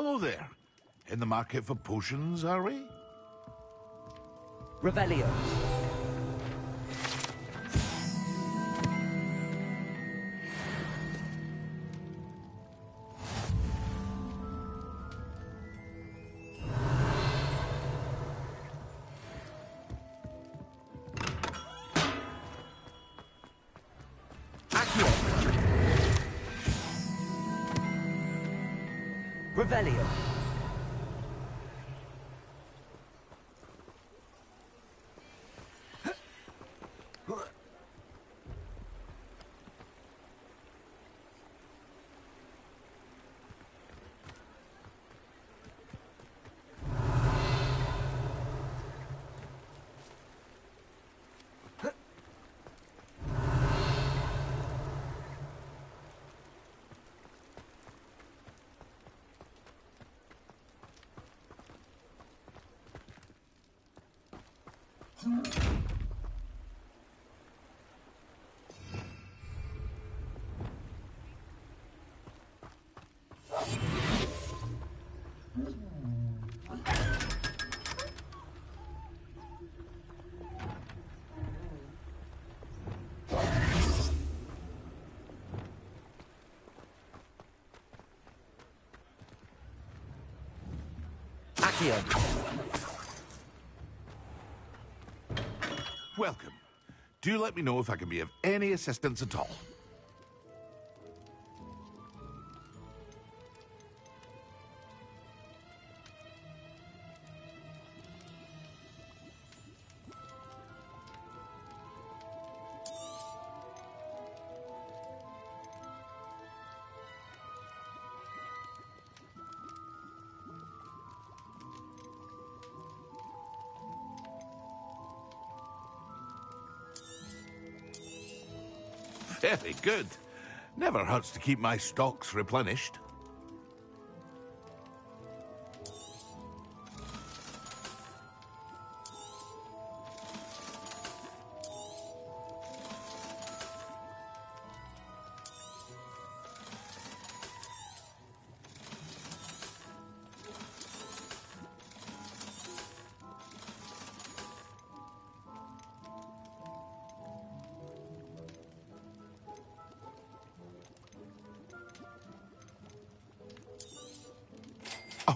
Hello there. In the market for potions, are we? Revelio. Revelio. Welcome. Do let me know if I can be of any assistance at all. Very good. Never hurts to keep my stocks replenished.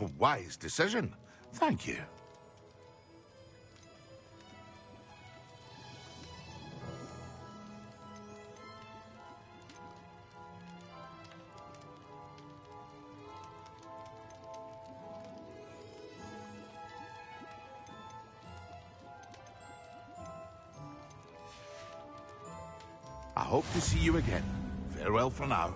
A wise decision. Thank you. I hope to see you again. Farewell for now.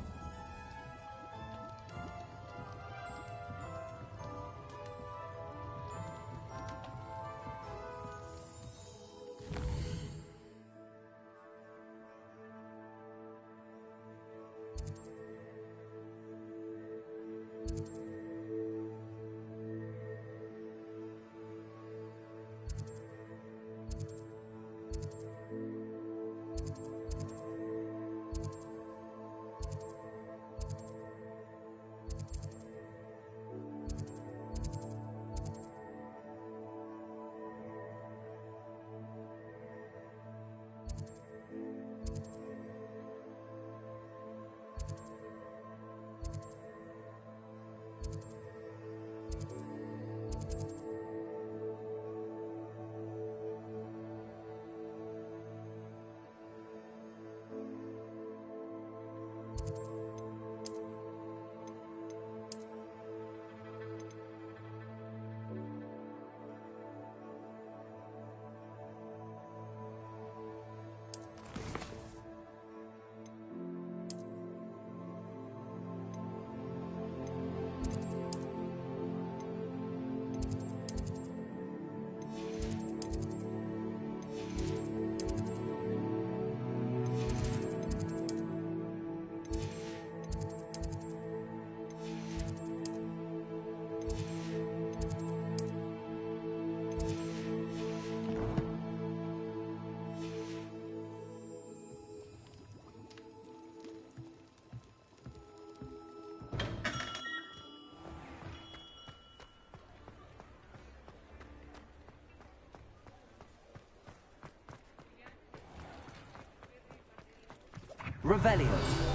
Revelio.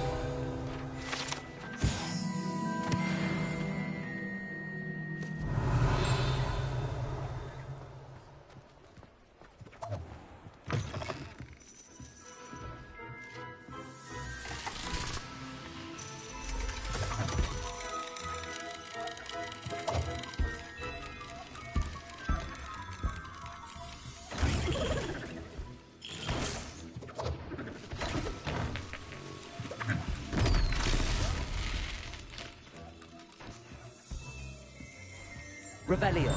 Revelio.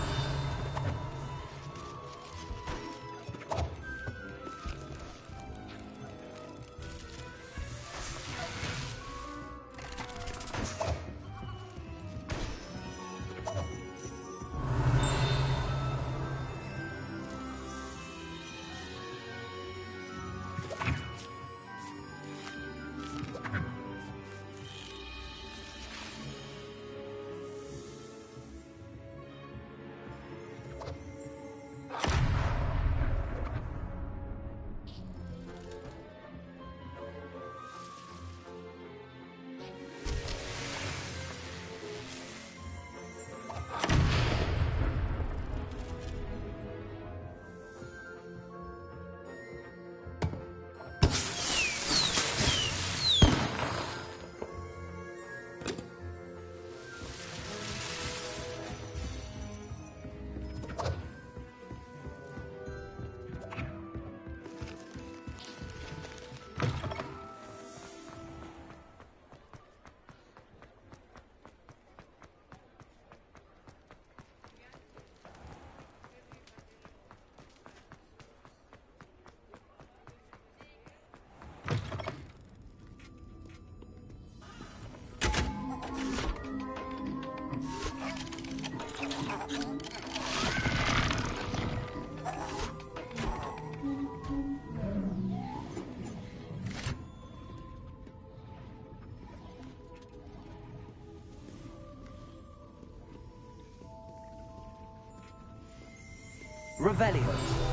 Revelio.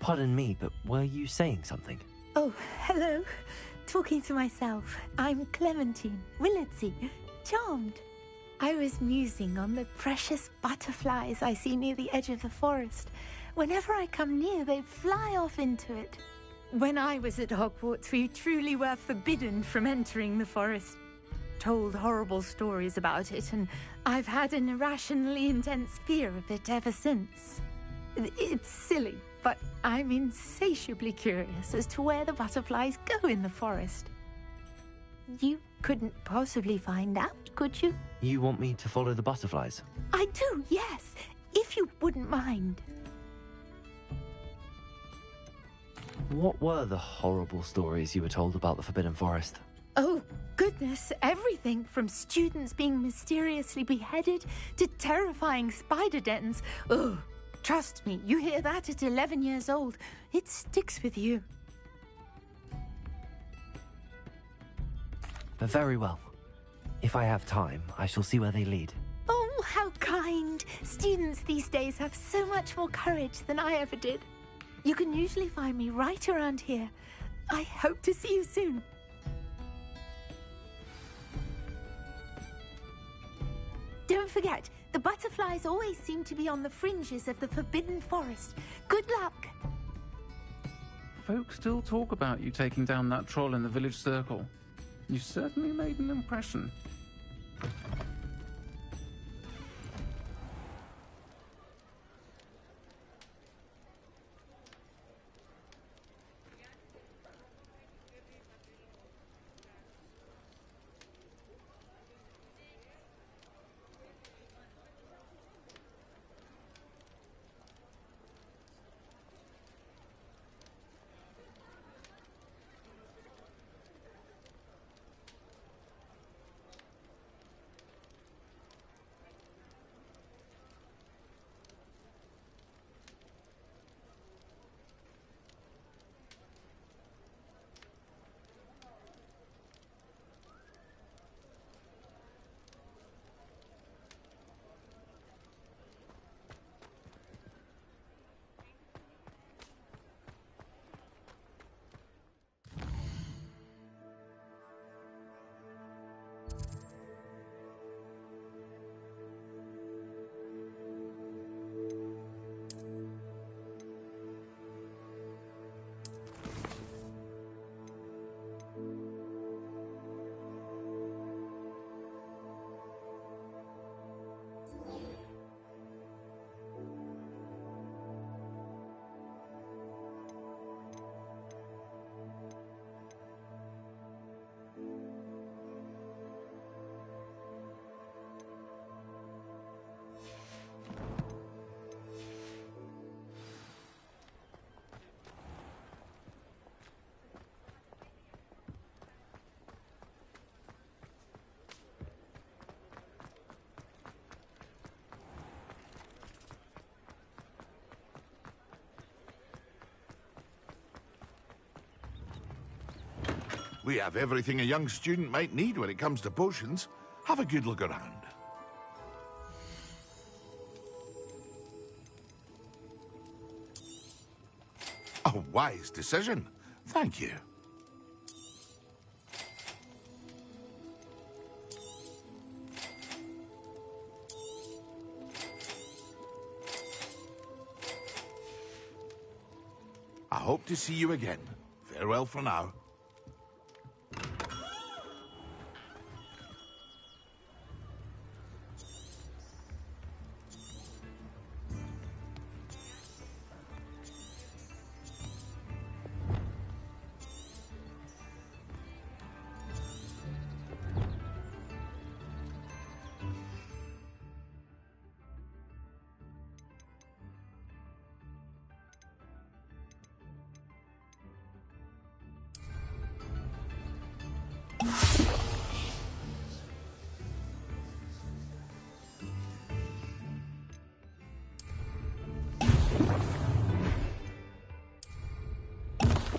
Pardon me, but were you saying something? Oh, hello. Talking to myself. I'm Clementine, Willardsey, charmed. I was musing on the precious butterflies I see near the edge of the forest. Whenever I come near, they fly off into it. When I was at Hogwarts, we truly were forbidden from entering the forest. Told horrible stories about it, and I've had an irrationally intense fear of it ever since. It's silly, but I'm insatiably curious as to where the butterflies go in the forest. You couldn't possibly find out, could you? You want me to follow the butterflies? I do, yes, if you wouldn't mind. What were the horrible stories you were told about the Forbidden Forest? Oh, goodness, everything from students being mysteriously beheaded to terrifying spider dens. Ugh, trust me, you hear that at 11 years old, it sticks with you. Very well. If I have time, I shall see where they lead. Oh, how kind. Students these days have so much more courage than I ever did. You can usually find me right around here. I hope to see you soon. Don't forget, the butterflies always seem to be on the fringes of the Forbidden Forest. Good luck! Folk still talk about you taking down that troll in the village circle. You certainly made an impression. We have everything a young student might need when it comes to potions. Have a good look around. A wise decision. Thank you. I hope to see you again. Farewell for now.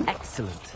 Excellent.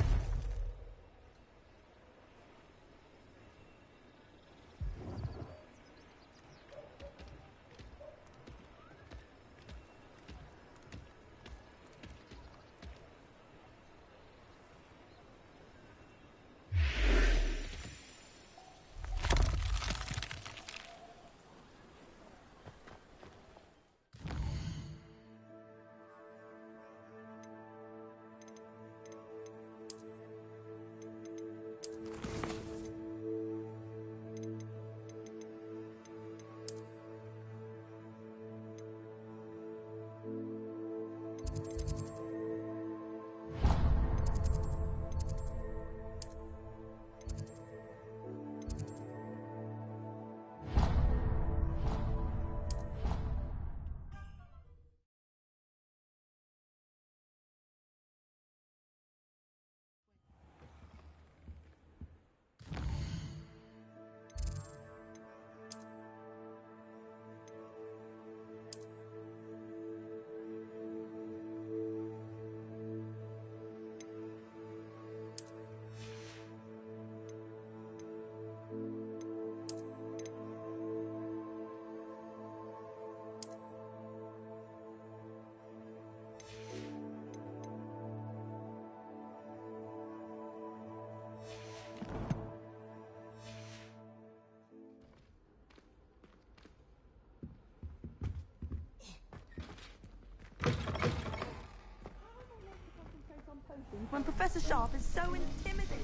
when Professor Sharp is so intimidating.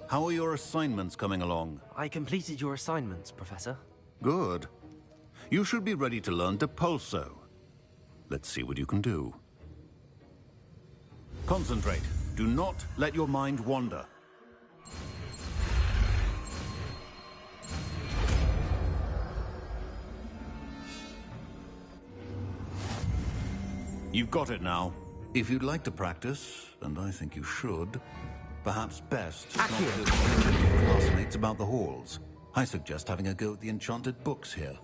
How are your assignments coming along? I completed your assignments, Professor. Good. You should be ready to learn Depulso. Let's see what you can do. Concentrate. Do not let your mind wander. You've got it now. If you'd like to practice, and I think you should, perhaps best not to tell your classmates about the halls. I suggest having a go at the enchanted books here.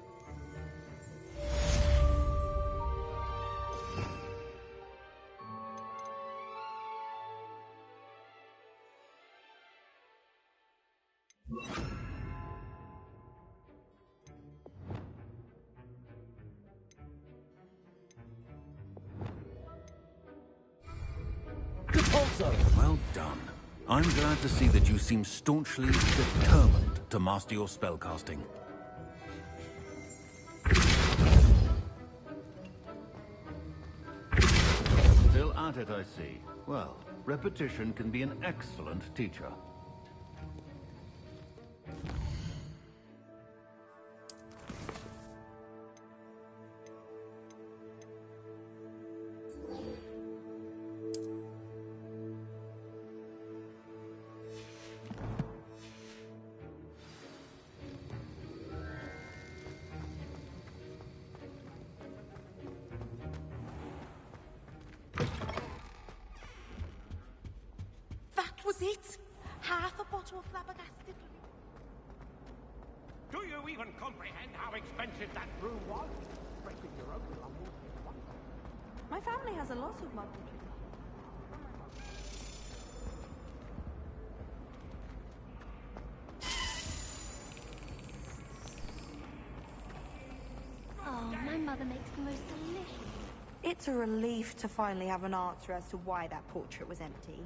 Well done. I'm glad to see that you seem staunchly determined to master your spellcasting. Still at it, I see. Well, repetition can be an excellent teacher. Was it? Half a bottle of flabbergasted. Do you even comprehend how expensive that brew was? Breaking your own along with one. My family has a lot of modern Oh, my mother makes the most delicious. It's a relief to finally have an answer as to why that portrait was empty.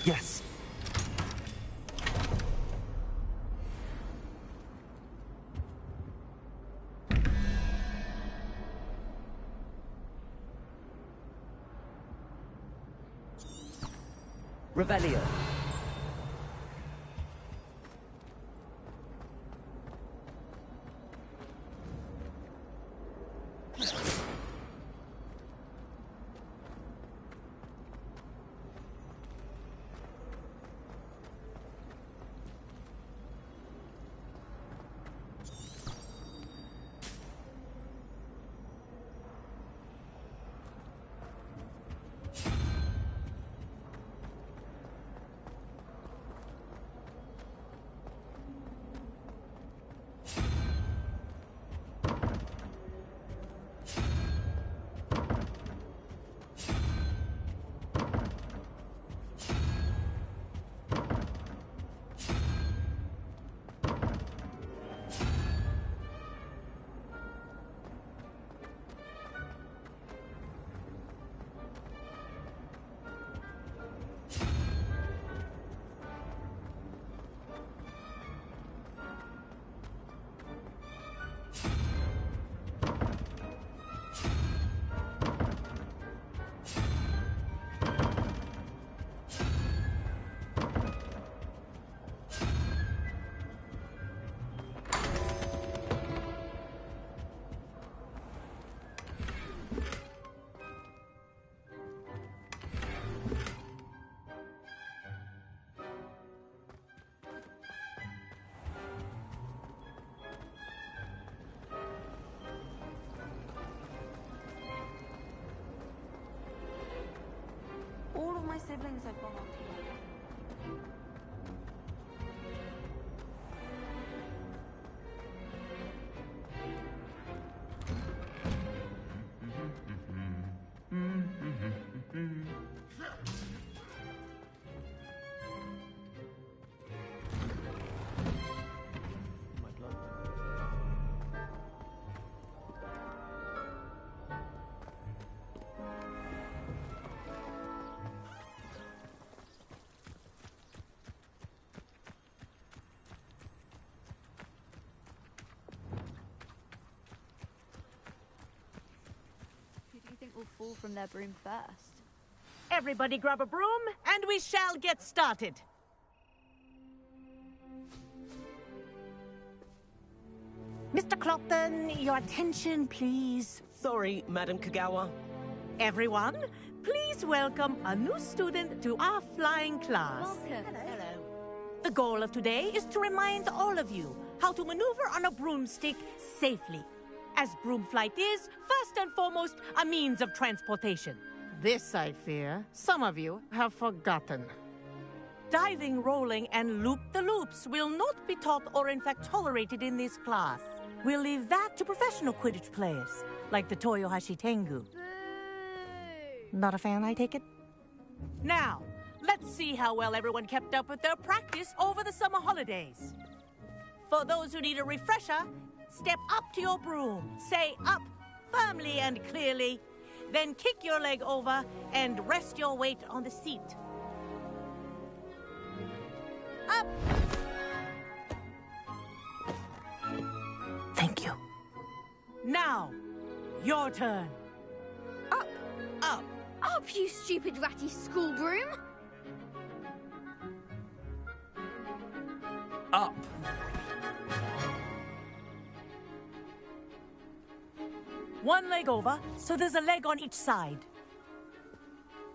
Yes. Revelio. my siblings have gone on to live. Will fall from their broom first. Everybody grab a broom, and we shall get started. Mr. Clopton, your attention, please. Sorry, Madam Kagawa. Everyone, please welcome a new student to our flying class. Welcome. Hello. The goal of today is to remind all of you how to maneuver on a broomstick safely. As broom flight is, first and foremost, a means of transportation. This, I fear, some of you have forgotten. Diving, rolling, and loop-the-loops will not be taught or in fact tolerated in this class. We'll leave that to professional Quidditch players, like the Toyohashi Tengu. Not a fan, I take it? Now, let's see how well everyone kept up with their practice over the summer holidays. For those who need a refresher, step up to your broom, say up firmly and clearly, then kick your leg over and rest your weight on the seat. Up! Thank you. Now, your turn. Up. Up. Up, you stupid ratty school broom. Up. One leg over, so there's a leg on each side.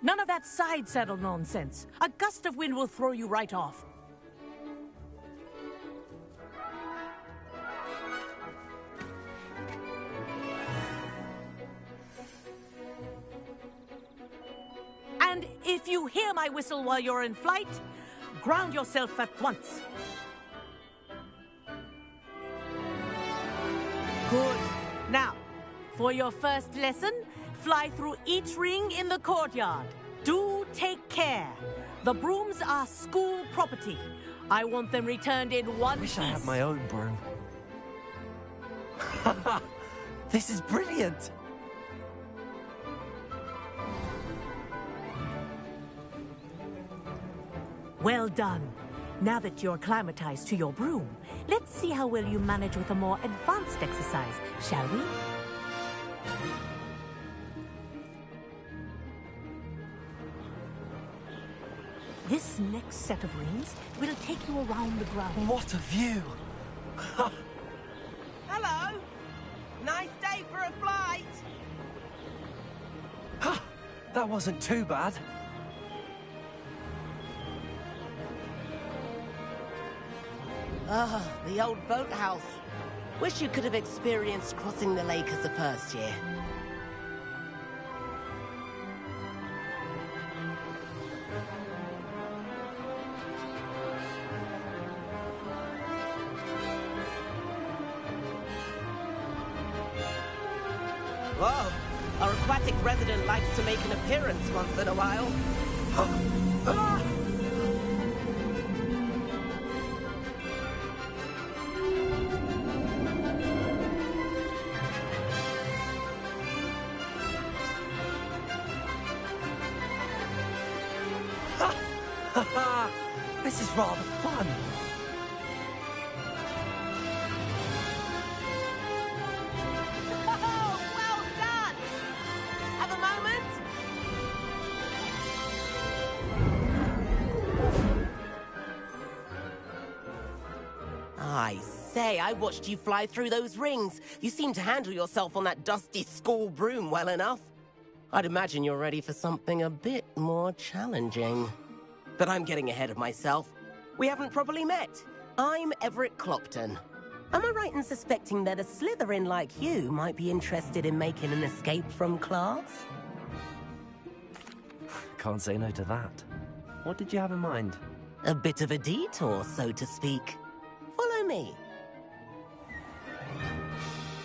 None of that side saddle nonsense. A gust of wind will throw you right off. And if you hear my whistle while you're in flight, ground yourself at once. Good. Now, for your first lesson, fly through each ring in the courtyard. Do take care. The brooms are school property. I want them returned in one piece. I had my own broom. This is brilliant. Well done. Now that you're acclimatized to your broom, let's see how well you manage with a more advanced exercise, shall we? This next set of rings will take you around the ground. What a view! Hello! Nice day for a flight! That wasn't too bad. Ah, the old boathouse. Wish you could have experienced crossing the lake as a first year. Whoa! Our aquatic resident likes to make an appearance once in a while. Ah! This is rather fun. Oh, well done! Have a moment? I say, I watched you fly through those rings. You seem to handle yourself on that dusty school broom well enough. I'd imagine you're ready for something a bit more challenging. But I'm getting ahead of myself. We haven't properly met. I'm Everett Clopton. Am I right in suspecting that a Slytherin like you might be interested in making an escape from class? Can't say no to that. What did you have in mind? A bit of a detour, so to speak. Follow me.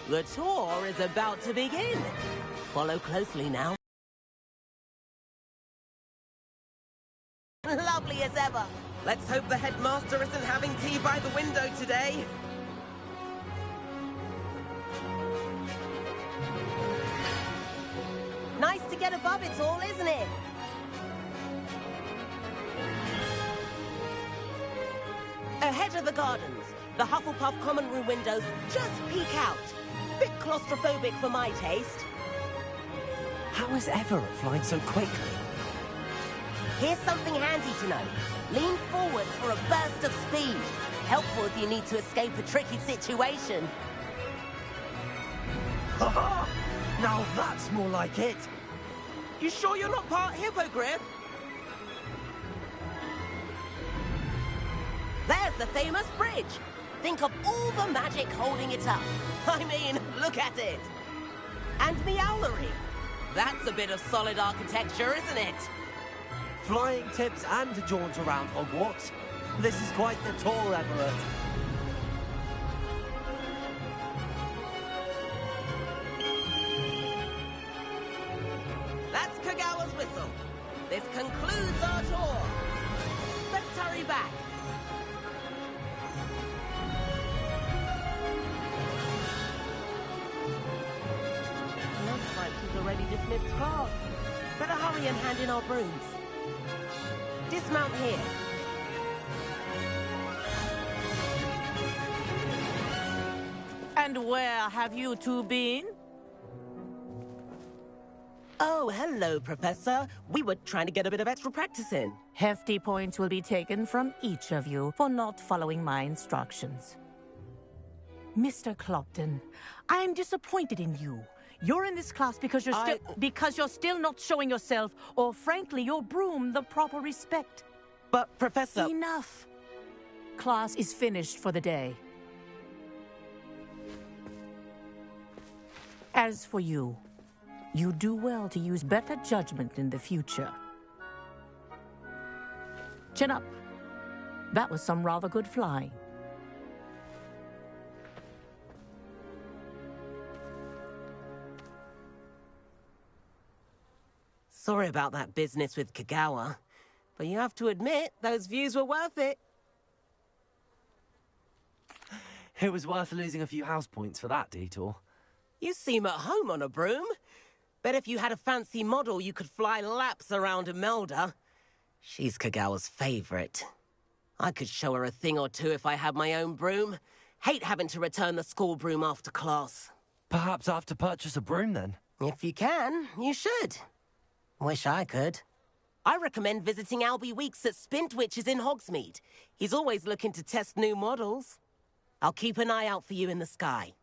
The tour is about to begin. Follow closely now. Lovely as ever. Let's hope the headmaster isn't having tea by the window today. Nice to get above it all, isn't it? Ahead of the gardens, the Hufflepuff common room windows just peek out. Bit claustrophobic for my taste. How is Everett flying so quickly? Here's something handy to know. Lean forward for a burst of speed. Helpful if you need to escape a tricky situation. Now that's more like it. You sure you're not part hippogriff? There's the famous bridge. Think of all the magic holding it up. I mean, look at it. And Meowlery. That's a bit of solid architecture, isn't it? Flying tips and a jaunt around Hogwarts. This is quite the tour, Everett. That's Kagawa's whistle. This concludes our tour. Let's hurry back. Looks like she's already dismissed class. Better hurry and hand in our brooms. Dismount here. And where have you two been? Oh, hello, Professor. We were trying to get a bit of extra practice in. Hefty points will be taken from each of you for not following my instructions. Mr. Clopton, I am disappointed in you. You're in this class because you're still not showing yourself, or frankly, your broom the proper respect. But, Professor... Enough. Class is finished for the day. As for you, you do well to use better judgment in the future. Chin up. That was some rather good flying. Sorry about that business with Kagawa, but you have to admit, those views were worth it. It was worth losing a few house points for that detour. You seem at home on a broom. Bet if you had a fancy model, you could fly laps around Imelda. She's Kagawa's favorite. I could show her a thing or two if I had my own broom. Hate having to return the school broom after class. Perhaps I have to purchase a broom then? If you can, you should. Wish I could. I recommend visiting Albie Weeks at Spintwitches in Hogsmeade. He's always looking to test new models. I'll keep an eye out for you in the sky.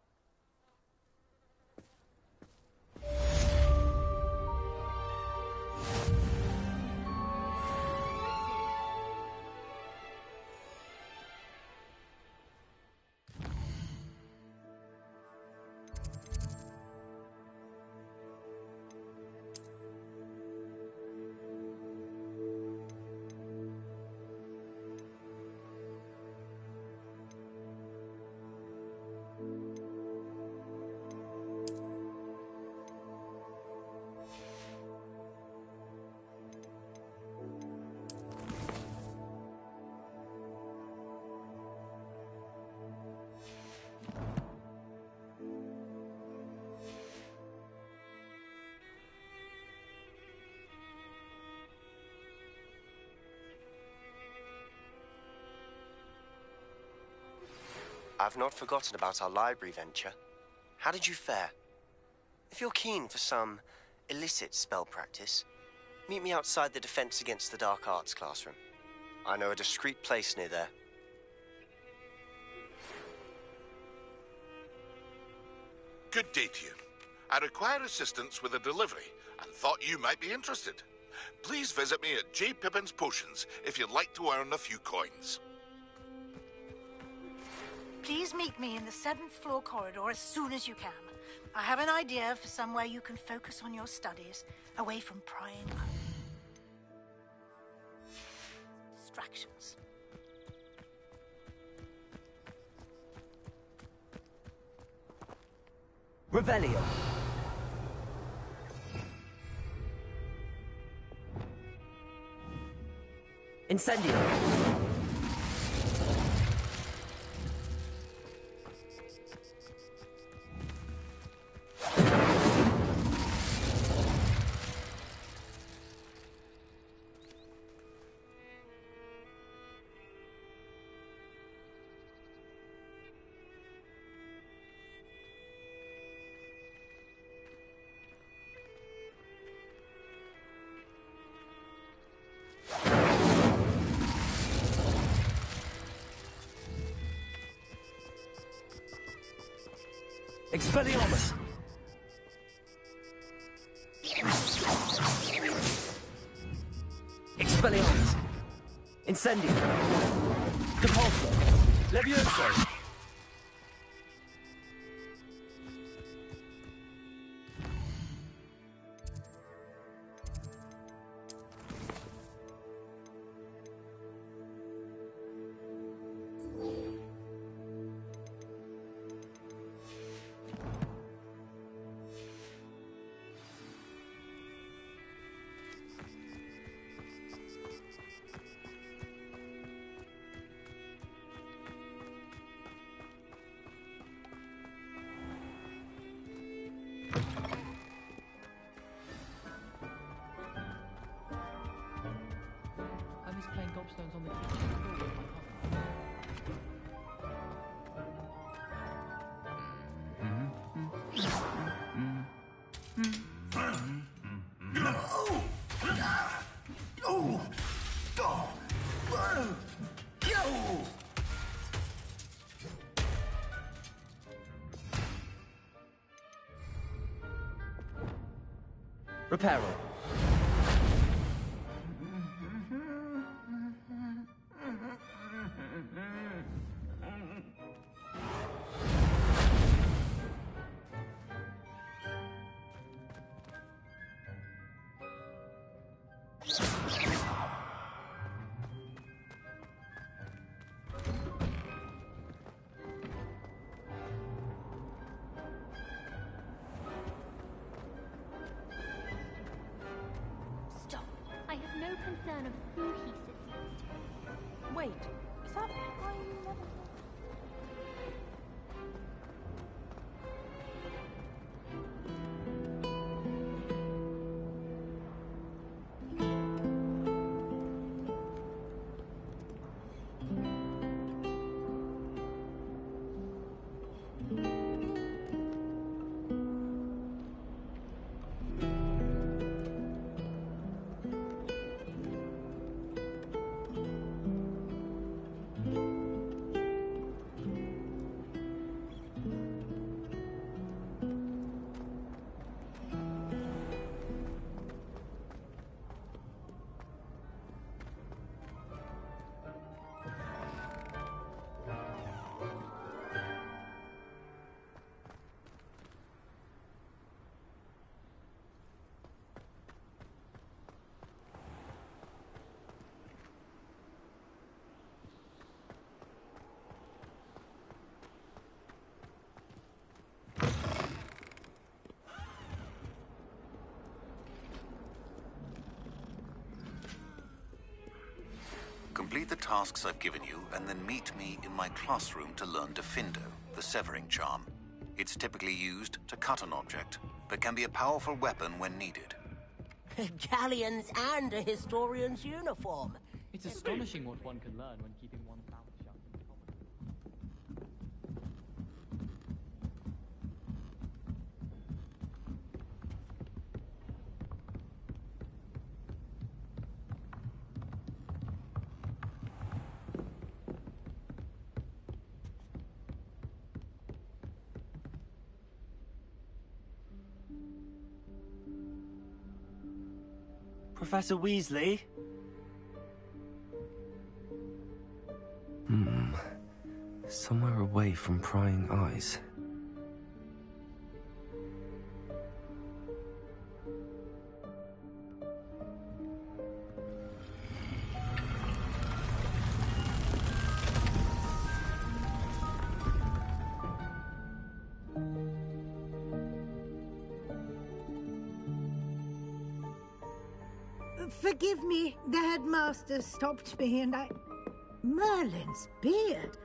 I've not forgotten about our library venture. How did you fare? If you're keen for some illicit spell practice, meet me outside the Defense Against the Dark Arts classroom. I know a discreet place near there. Good day to you. I require assistance with a delivery and thought you might be interested. Please visit me at J. Pippin's Potions if you'd like to earn a few coins. Please meet me in the 7th floor corridor as soon as you can. I have an idea for somewhere you can focus on your studies, away from prying eyes. distractions. Revelio. Incendio. Expelliarmus! Expelliarmus! Incendio! Depulso! Levioso! Playing gobstones on the kitchen floor with my cousin. Reparo. Stop. I have no concern of who he sits next to. Wait, is that why you never... Complete the tasks I've given you, and then meet me in my classroom to learn Defindo, the severing charm. It's typically used to cut an object, but can be a powerful weapon when needed. Galleons and a historian's uniform. It's astonishing what one can learn when keeping one's mouth shut in common. Professor Weasley? Somewhere away from prying eyes. Forgive me. The headmaster stopped me and I... Merlin's beard.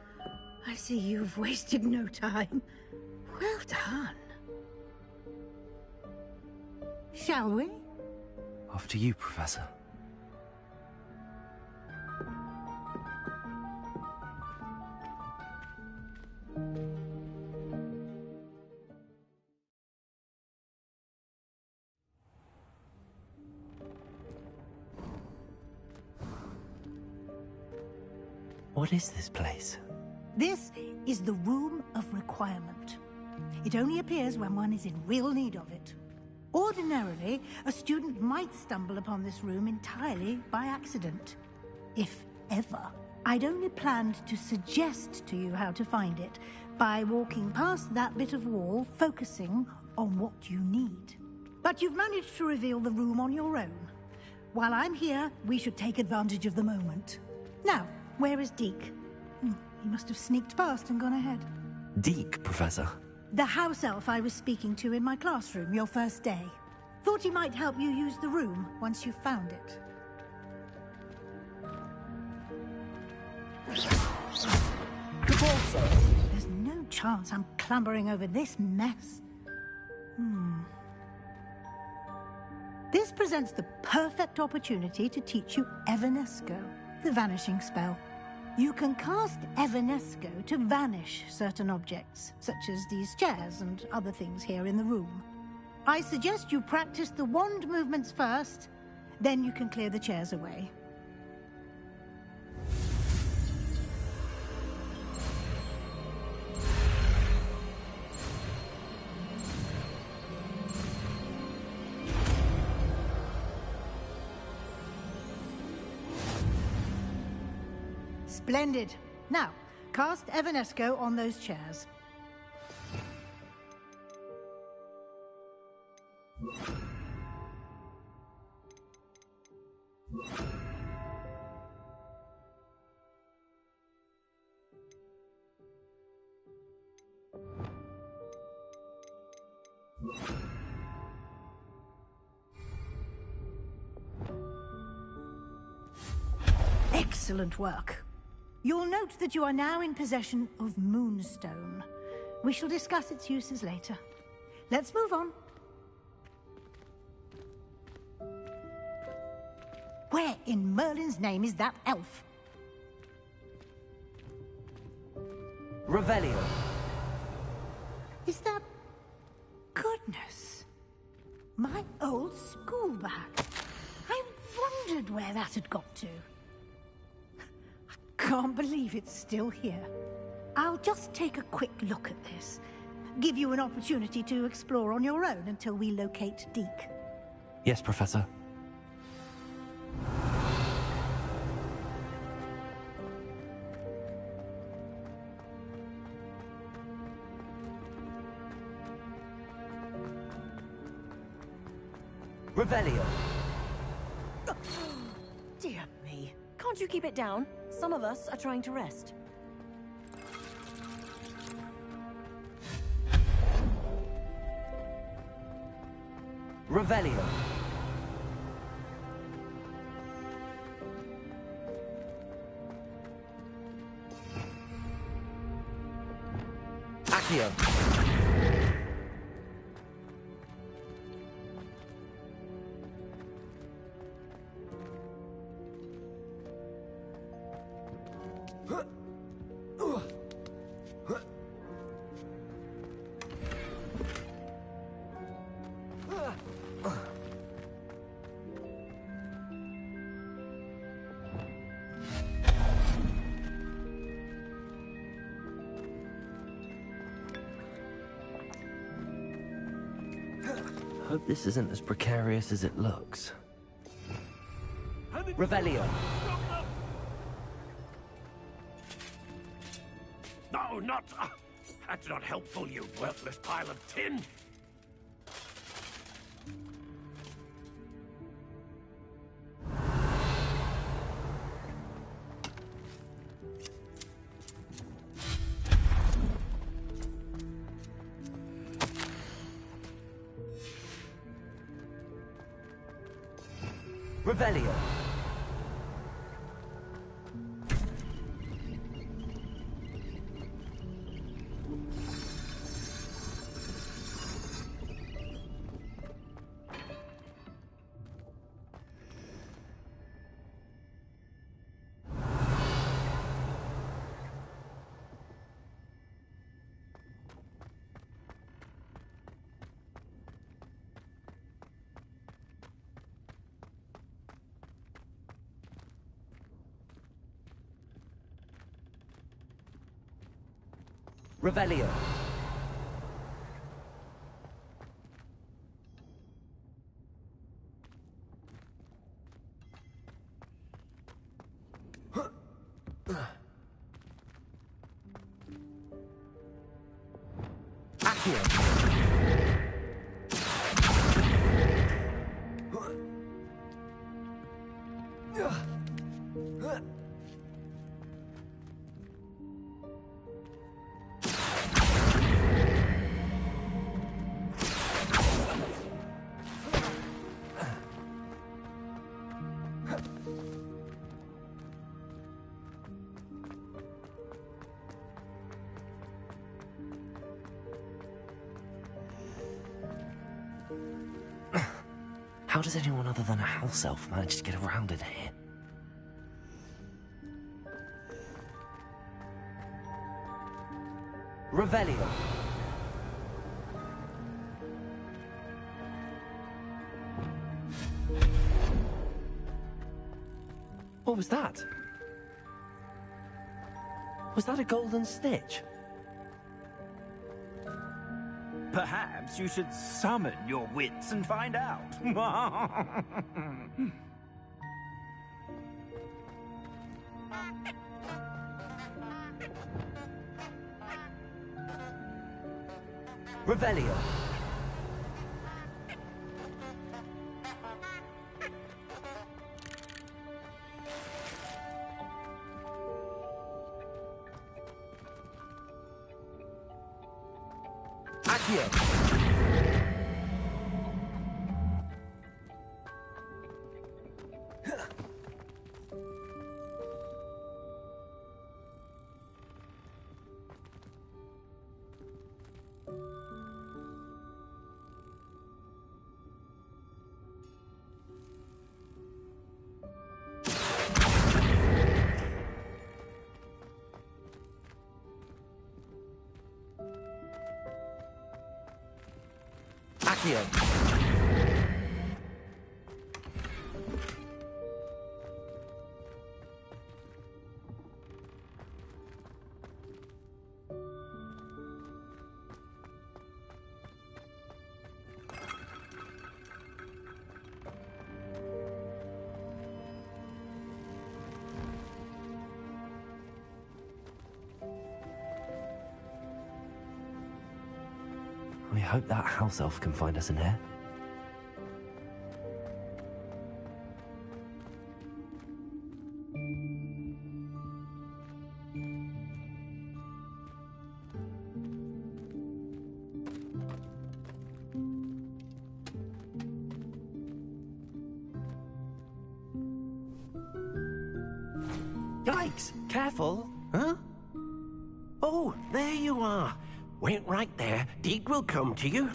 I see you've wasted no time. Well done. Shall we? After you, Professor. What is this place? This is the Room of Requirement. It only appears when one is in real need of it. Ordinarily, a student might stumble upon this room entirely by accident. If ever. I'd only planned to suggest to you how to find it by walking past that bit of wall, focusing on what you need. But you've managed to reveal the room on your own. While I'm here, we should take advantage of the moment. Now, where is Deke? He must have sneaked past and gone ahead. Deke, Professor? The house elf I was speaking to in my classroom your first day. Thought he might help you use the room once you found it. There's no chance I'm clambering over this mess. This presents the perfect opportunity to teach you Evanesco, the vanishing spell. You can cast Evanesco to vanish certain objects, such as these chairs and other things here in the room. I suggest you practice the wand movements first, then you can clear the chairs away. Splendid. Now, cast Evanesco on those chairs. Excellent work. You'll note that you are now in possession of Moonstone. We shall discuss its uses later. Let's move on. Where in Merlin's name is that elf? Revelio. Is that... Goodness. My old school bag. I wondered where that had got to. Can't believe it's still here. I'll just take a quick look at this. Give you an opportunity to explore on your own until we locate Deke. Yes, Professor. Revelio. Dear me. Can't you keep it down? Some of us are trying to rest. Revelio. Accio. Hope this isn't as precarious as it looks. Revelio. No, not... that's not helpful, you worthless pile of tin. Revelio. Revelio. How does anyone other than a house elf manage to get around in here? Revelio. What was that? Was that a golden stitch? Perhaps you should summon your wits and find out. Revelio. Accio. I hope that house elf can find us in here. Yikes! Careful! Huh? Oh, there you are. Wait right there. Deke will come to you.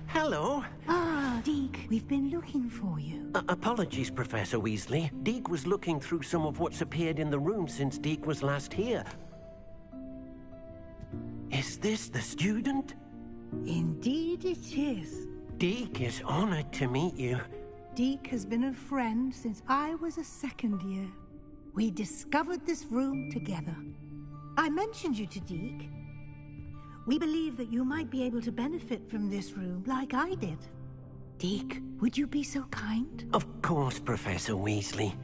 Hello. Ah, Deke, we've been looking for you. Apologies, Professor Weasley. Deke was looking through some of what's appeared in the room since Deke was last here. Is this the student? Indeed it is. Deke is honored to meet you. Deke has been a friend since I was a second year. We discovered this room together. I mentioned you to Deke. We believe that you might be able to benefit from this room like I did. Deke, would you be so kind? Of course, Professor Weasley.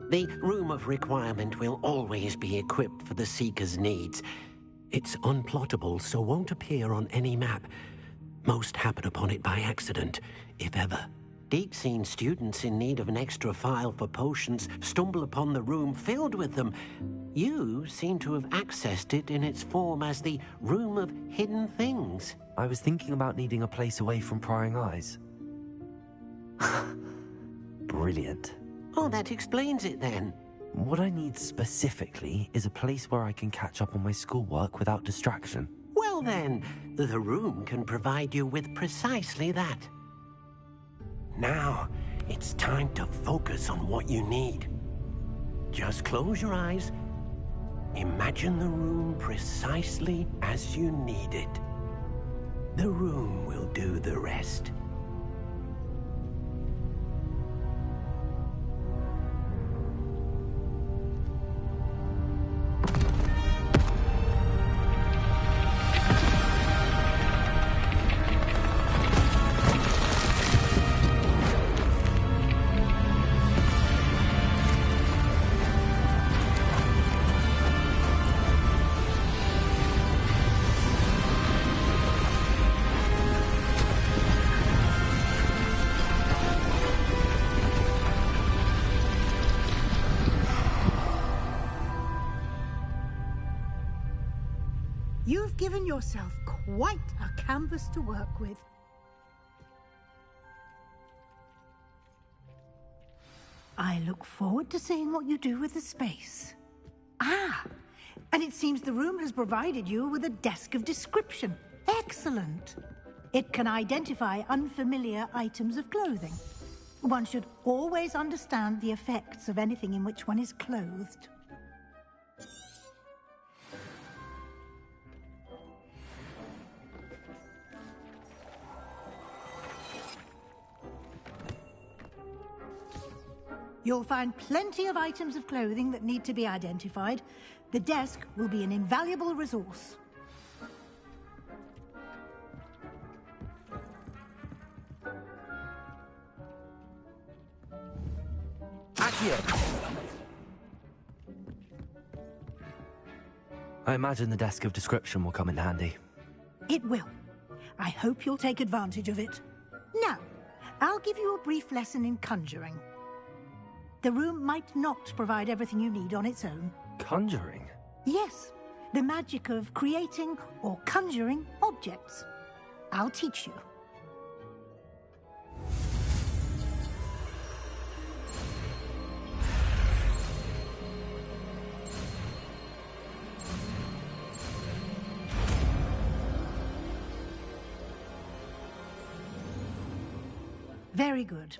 The Room of Requirement will always be equipped for the Seeker's needs. It's unplottable, so won't appear on any map. Most happen upon it by accident, if ever. Deke's seen students in need of an extra file for potions stumble upon the room filled with them. You seem to have accessed it in its form as the Room of Hidden Things. I was thinking about needing a place away from prying eyes. Brilliant. Oh, that explains it then. What I need specifically is a place where I can catch up on my schoolwork without distraction. Well then, the room can provide you with precisely that. Now, it's time to focus on what you need. Just close your eyes. Imagine the room precisely as you need it. The room will do the rest. You've given yourself quite a canvas to work with. I look forward to seeing what you do with the space. Ah, and it seems the room has provided you with a desk of description. Excellent. It can identify unfamiliar items of clothing. One should always understand the effects of anything in which one is clothed. You'll find plenty of items of clothing that need to be identified. The desk will be an invaluable resource. I imagine the desk of description will come in handy. It will. I hope you'll take advantage of it. Now, I'll give you a brief lesson in conjuring. The room might not provide everything you need on its own. Conjuring? Yes, the magic of creating or conjuring objects. I'll teach you. Very good.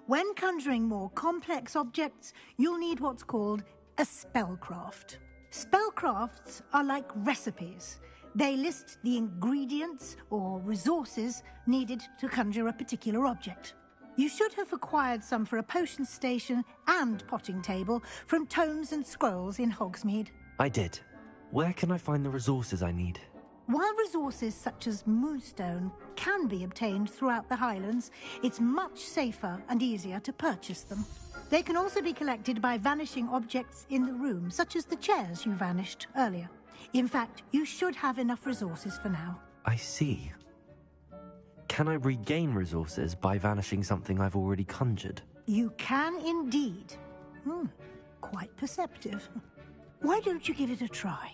When conjuring more complex objects, you'll need what's called a spellcraft. Spellcrafts are like recipes. They list the ingredients or resources needed to conjure a particular object. You should have acquired some for a potion station and potting table from tomes and scrolls in Hogsmeade. I did. Where can I find the resources I need? While resources such as moonstone can be obtained throughout the Highlands, it's much safer and easier to purchase them. They can also be collected by vanishing objects in the room, such as the chairs you vanished earlier. In fact, you should have enough resources for now. I see. Can I regain resources by vanishing something I've already conjured? You can indeed. Quite perceptive. Why don't you give it a try?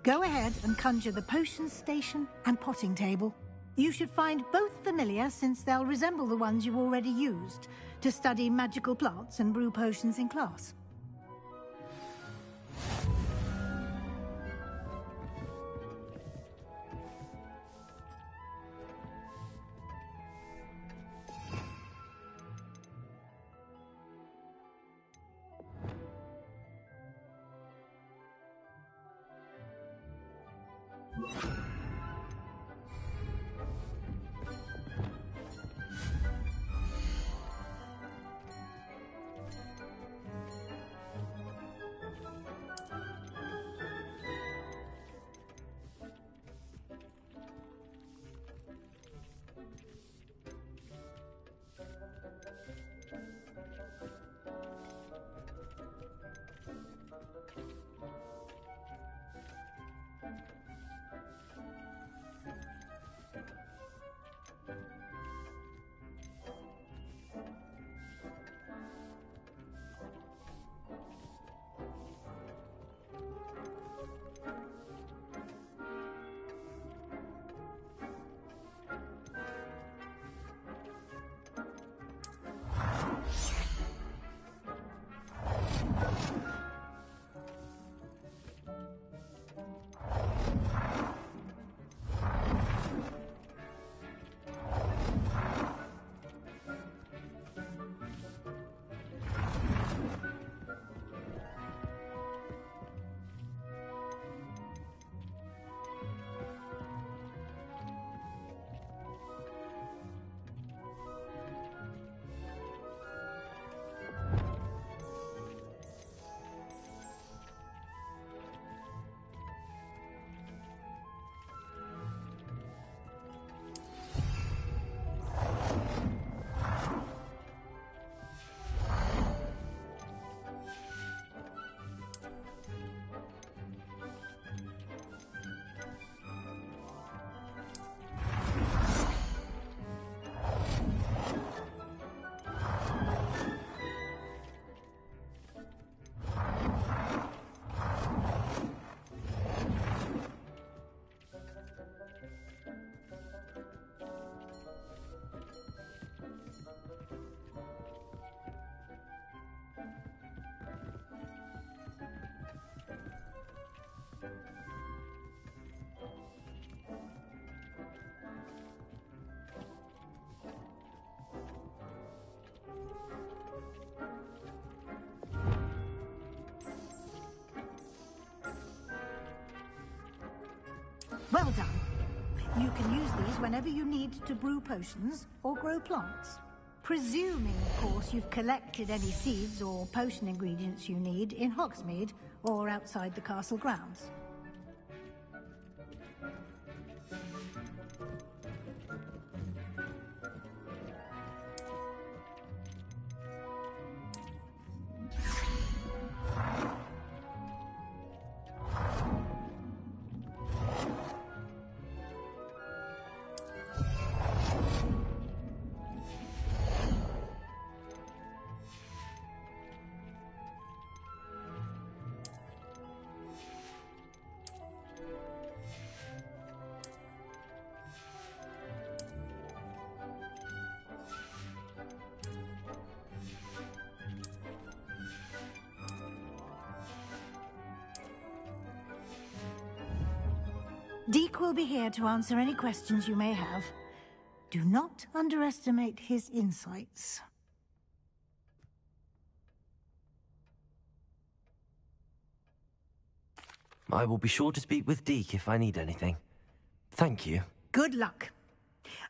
Go ahead and conjure the potion station and potting table. You should find both familiar, since they'll resemble the ones you've already used to study magical plants and brew potions in class. Well done. You can use these whenever you need to brew potions or grow plants. Presuming, of course, you've collected any seeds or potion ingredients you need in Hogsmeade or outside the castle grounds. Deke will be here to answer any questions you may have. Do not underestimate his insights. I will be sure to speak with Deke if I need anything. Thank you. Good luck.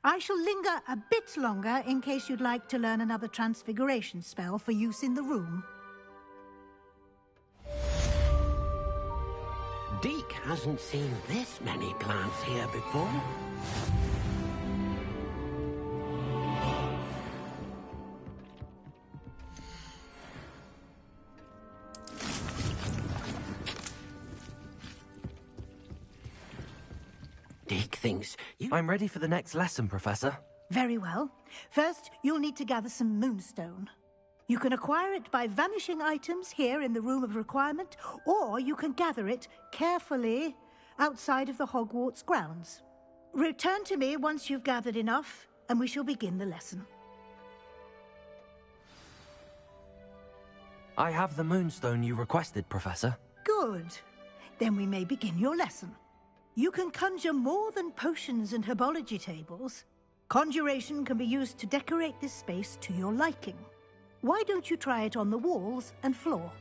I shall linger a bit longer in case you'd like to learn another transfiguration spell for use in the room. Deke hasn't seen this many plants here before. Deke thinks you... I'm ready for the next lesson, Professor. Very well. First, you'll need to gather some moonstone. You can acquire it by vanishing items here in the Room of Requirement, or you can gather it carefully outside of the Hogwarts grounds. Return to me once you've gathered enough, and we shall begin the lesson. I have the moonstone you requested, Professor. Good. Then we may begin your lesson. You can conjure more than potions and herbology tables. Conjuration can be used to decorate this space to your liking. Why don't you try it on the walls and floor?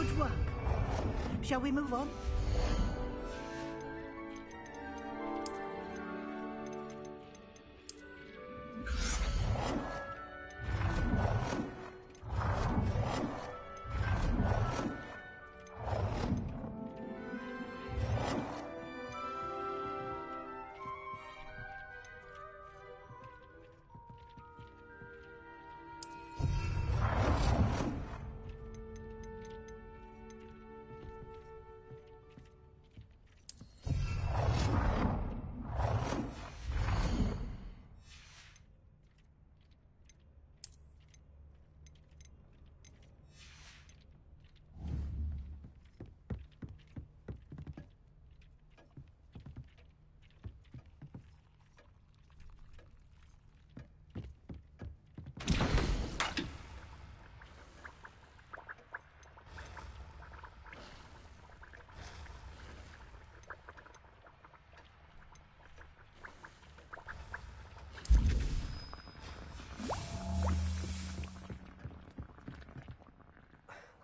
Good work. Shall we move on?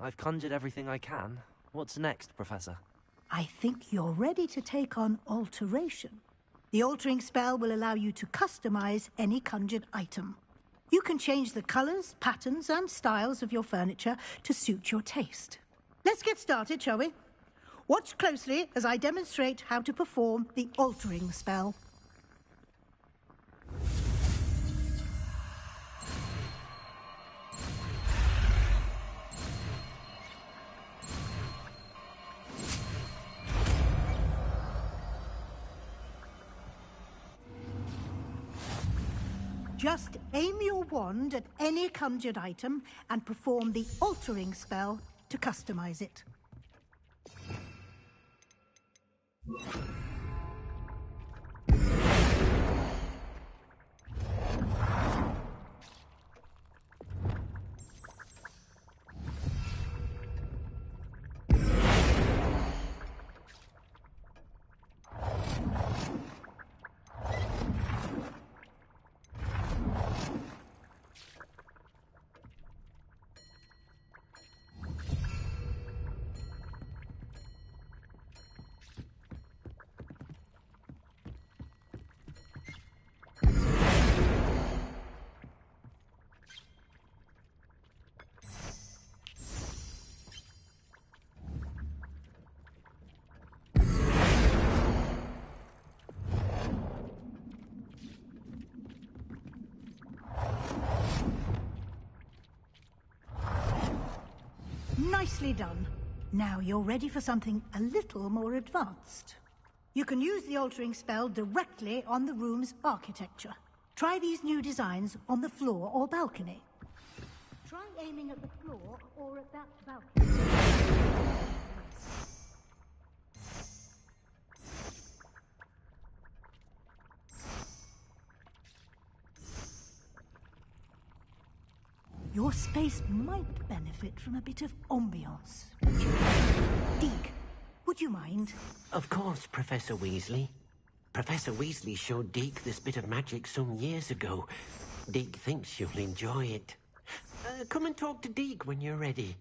I've conjured everything I can. What's next, Professor? I think you're ready to take on alteration. The altering spell will allow you to customize any conjured item. You can change the colors, patterns, and styles of your furniture to suit your taste. Let's get started, shall we? Watch closely as I demonstrate how to perform the altering spell. Just aim your wand at any conjured item and perform the altering spell to customize it. Nicely done. Now you're ready for something a little more advanced. You can use the altering spell directly on the room's architecture. Try these new designs on the floor or balcony. Try aiming at the floor or at that balcony. Your space might benefit from a bit of ambiance. Deke, would you mind? Of course, Professor Weasley. Professor Weasley showed Deke this bit of magic some years ago. Deke thinks you'll enjoy it. Come and talk to Deke when you're ready.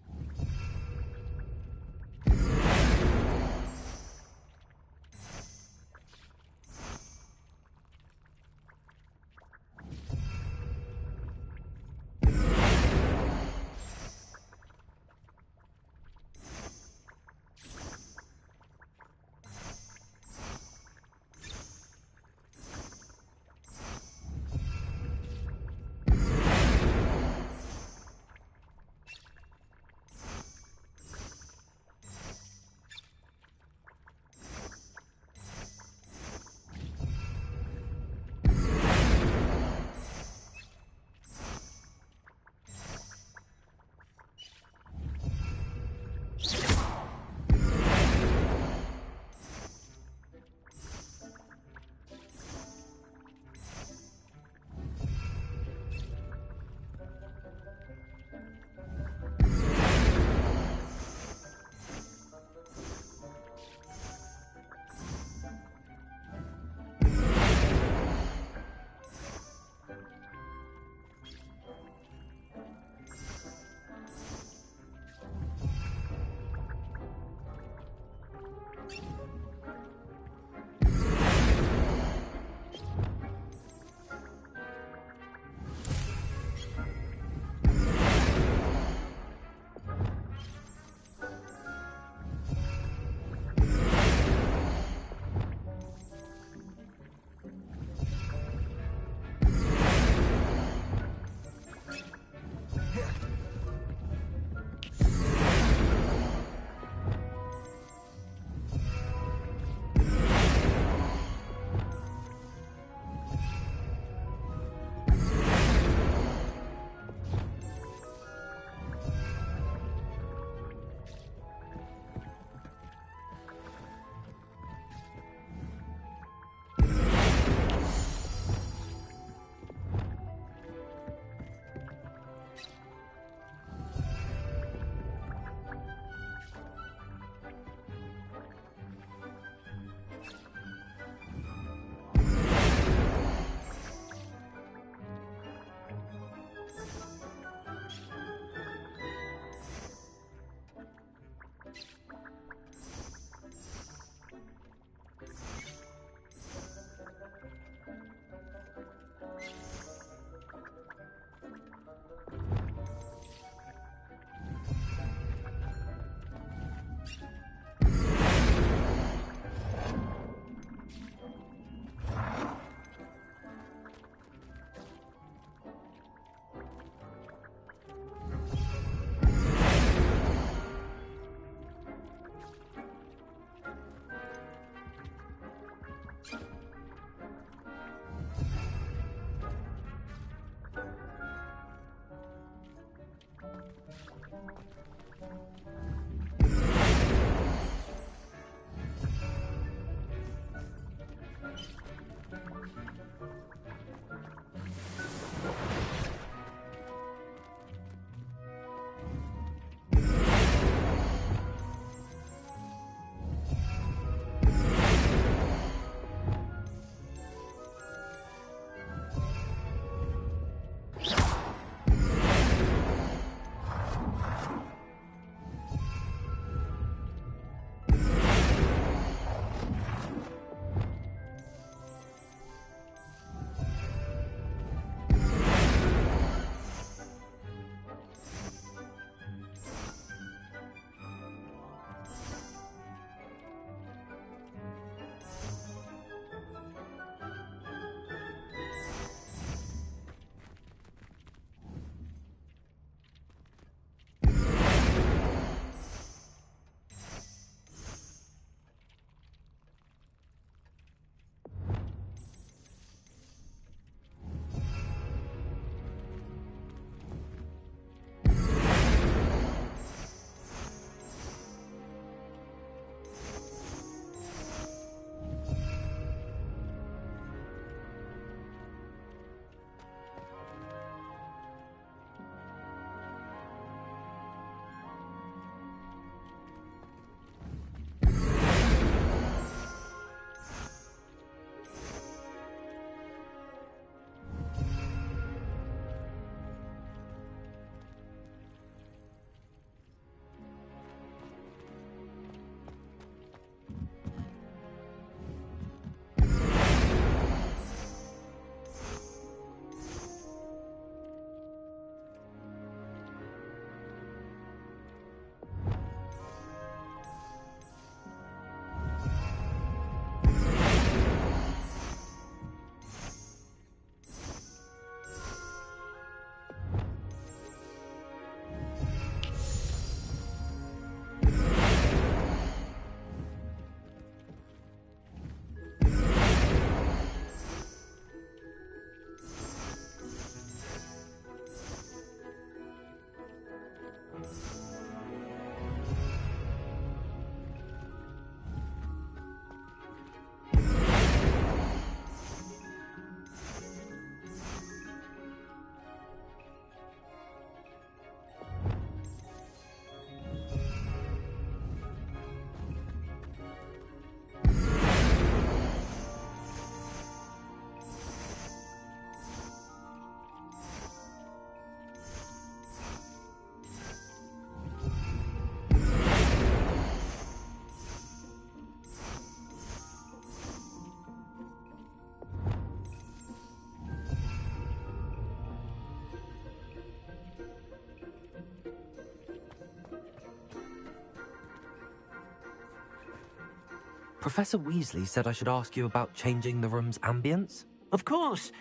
Professor Weasley said I should ask you about changing the room's ambience? Of course.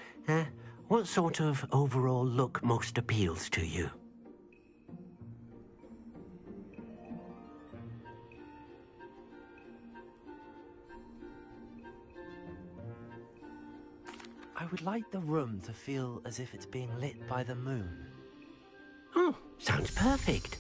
What sort of overall look most appeals to you? I would like the room to feel as if it's being lit by the moon. Oh, sounds perfect.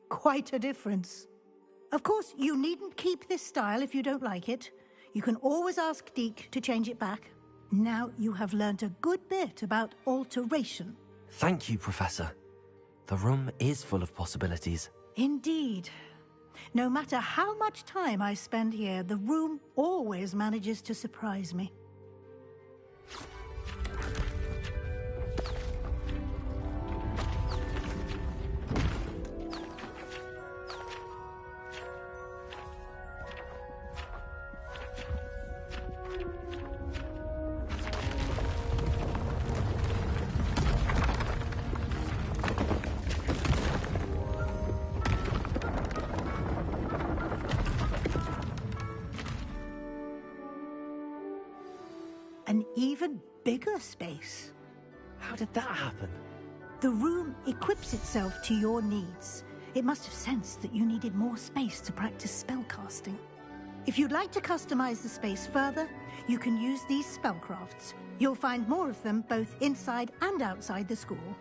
Quite a difference. Of course, you needn't keep this style if you don't like it. You can always ask Deke to change it back. Now you have learnt a good bit about alteration. Thank you, Professor. The room is full of possibilities. Indeed. No matter how much time I spend here, the room always manages to surprise me. An even bigger space. How did that happen? The room equips itself to your needs. It must have sensed that you needed more space to practice spellcasting. If you'd like to customize the space further, you can use these spellcrafts. You'll find more of them both inside and outside the school.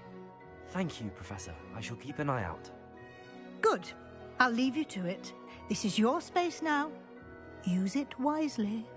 Thank you, Professor. I shall keep an eye out. Good. I'll leave you to it. This is your space now. Use it wisely.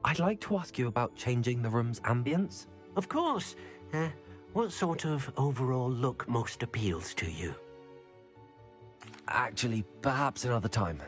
I'd like to ask you about changing the room's ambience. Of course. What sort of overall look most appeals to you? Actually, perhaps another time.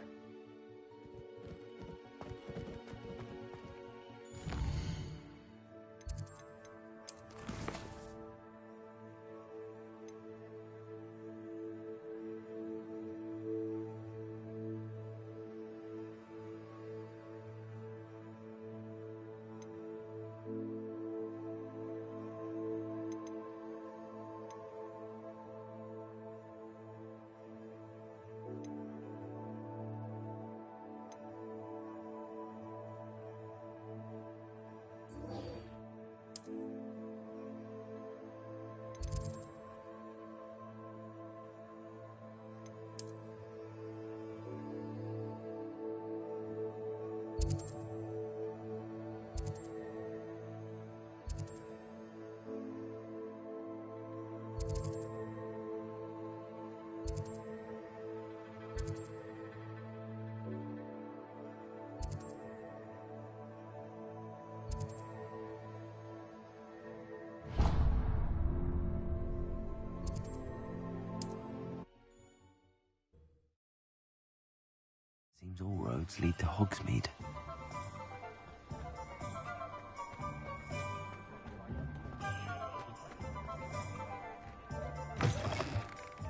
Seems all roads lead to Hogsmeade.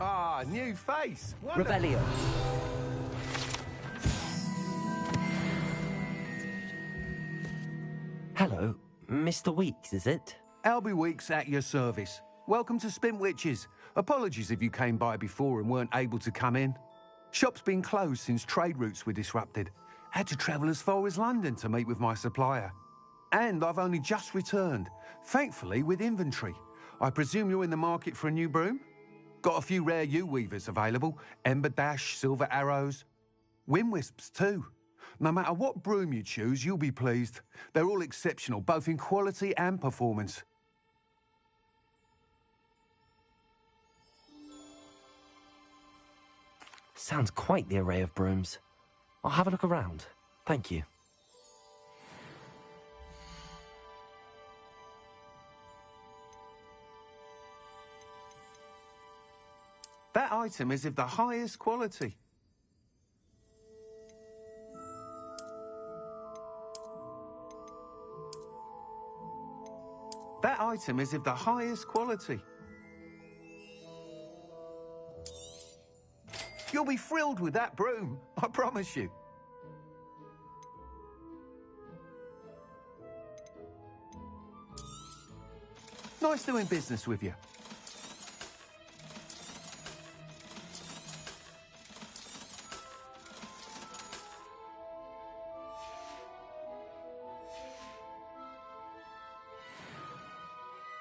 Ah, new face. Wonderful. Revelio. Hello, Mr. Weeks, is it? Albie Weeks at your service. Welcome to Spintwitches. Apologies if you came by before and weren't able to come in. Shop's been closed since trade routes were disrupted. Had to travel as far as London to meet with my supplier. And I've only just returned, thankfully with inventory. I presume you're in the market for a new broom? Got a few rare U-weavers available. Ember Dash, Silver Arrows. Windwisps too. No matter what broom you choose, you'll be pleased. They're all exceptional, both in quality and performance. Sounds quite the array of brooms. I'll have a look around. Thank you. That item is of the highest quality. That item is of the highest quality. You'll be thrilled with that broom, I promise you. Nice doing business with you.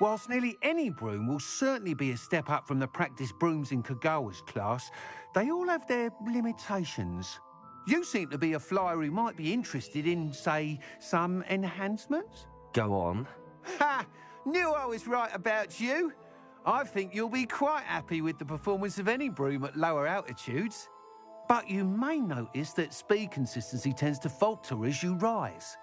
Whilst nearly any broom will certainly be a step up from the practice brooms in Kagawa's class, they all have their limitations. You seem to be a flyer who might be interested in, say, some enhancements? Go on. Ha! Knew I was right about you. I think you'll be quite happy with the performance of any broom at lower altitudes. But you may notice that speed consistency tends to falter as you rise.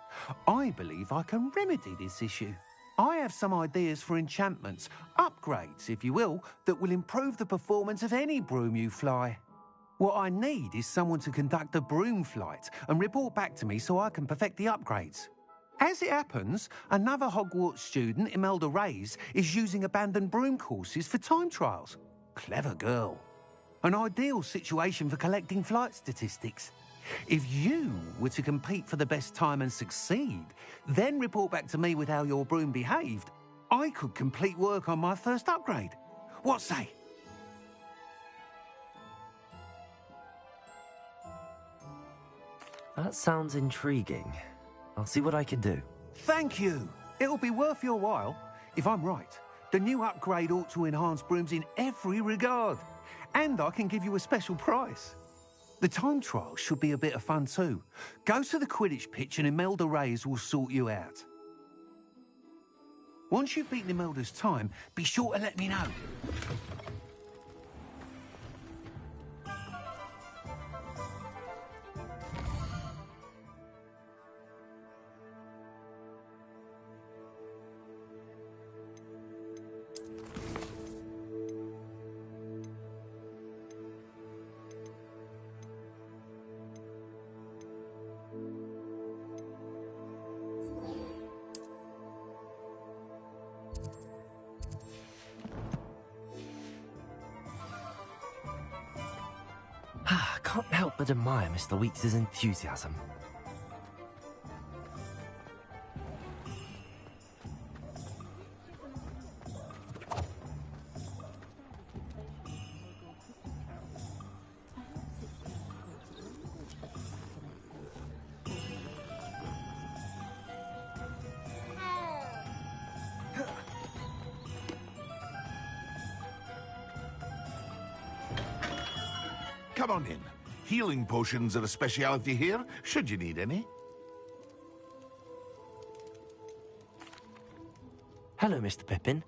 I believe I can remedy this issue. I have some ideas for enchantments, upgrades, if you will, that will improve the performance of any broom you fly. What I need is someone to conduct a broom flight and report back to me so I can perfect the upgrades. As it happens, another Hogwarts student, Imelda Reyes, is using abandoned broom courses for time trials. Clever girl. An ideal situation for collecting flight statistics. If you were to compete for the best time and succeed, then report back to me with how your broom behaved, I could complete work on my first upgrade. What say? That sounds intriguing. I'll see what I can do. Thank you. It'll be worth your while. If I'm right, the new upgrade ought to enhance brooms in every regard. And I can give you a special price. The time trial should be a bit of fun too. Go to the Quidditch pitch and Imelda Reyes will sort you out. Once you've beaten Imelda's time, be sure to let me know. Can't help but admire Mr. Weeks' enthusiasm. Come on in. Healing potions are a speciality here, should you need any. Hello, Mr. Pippin.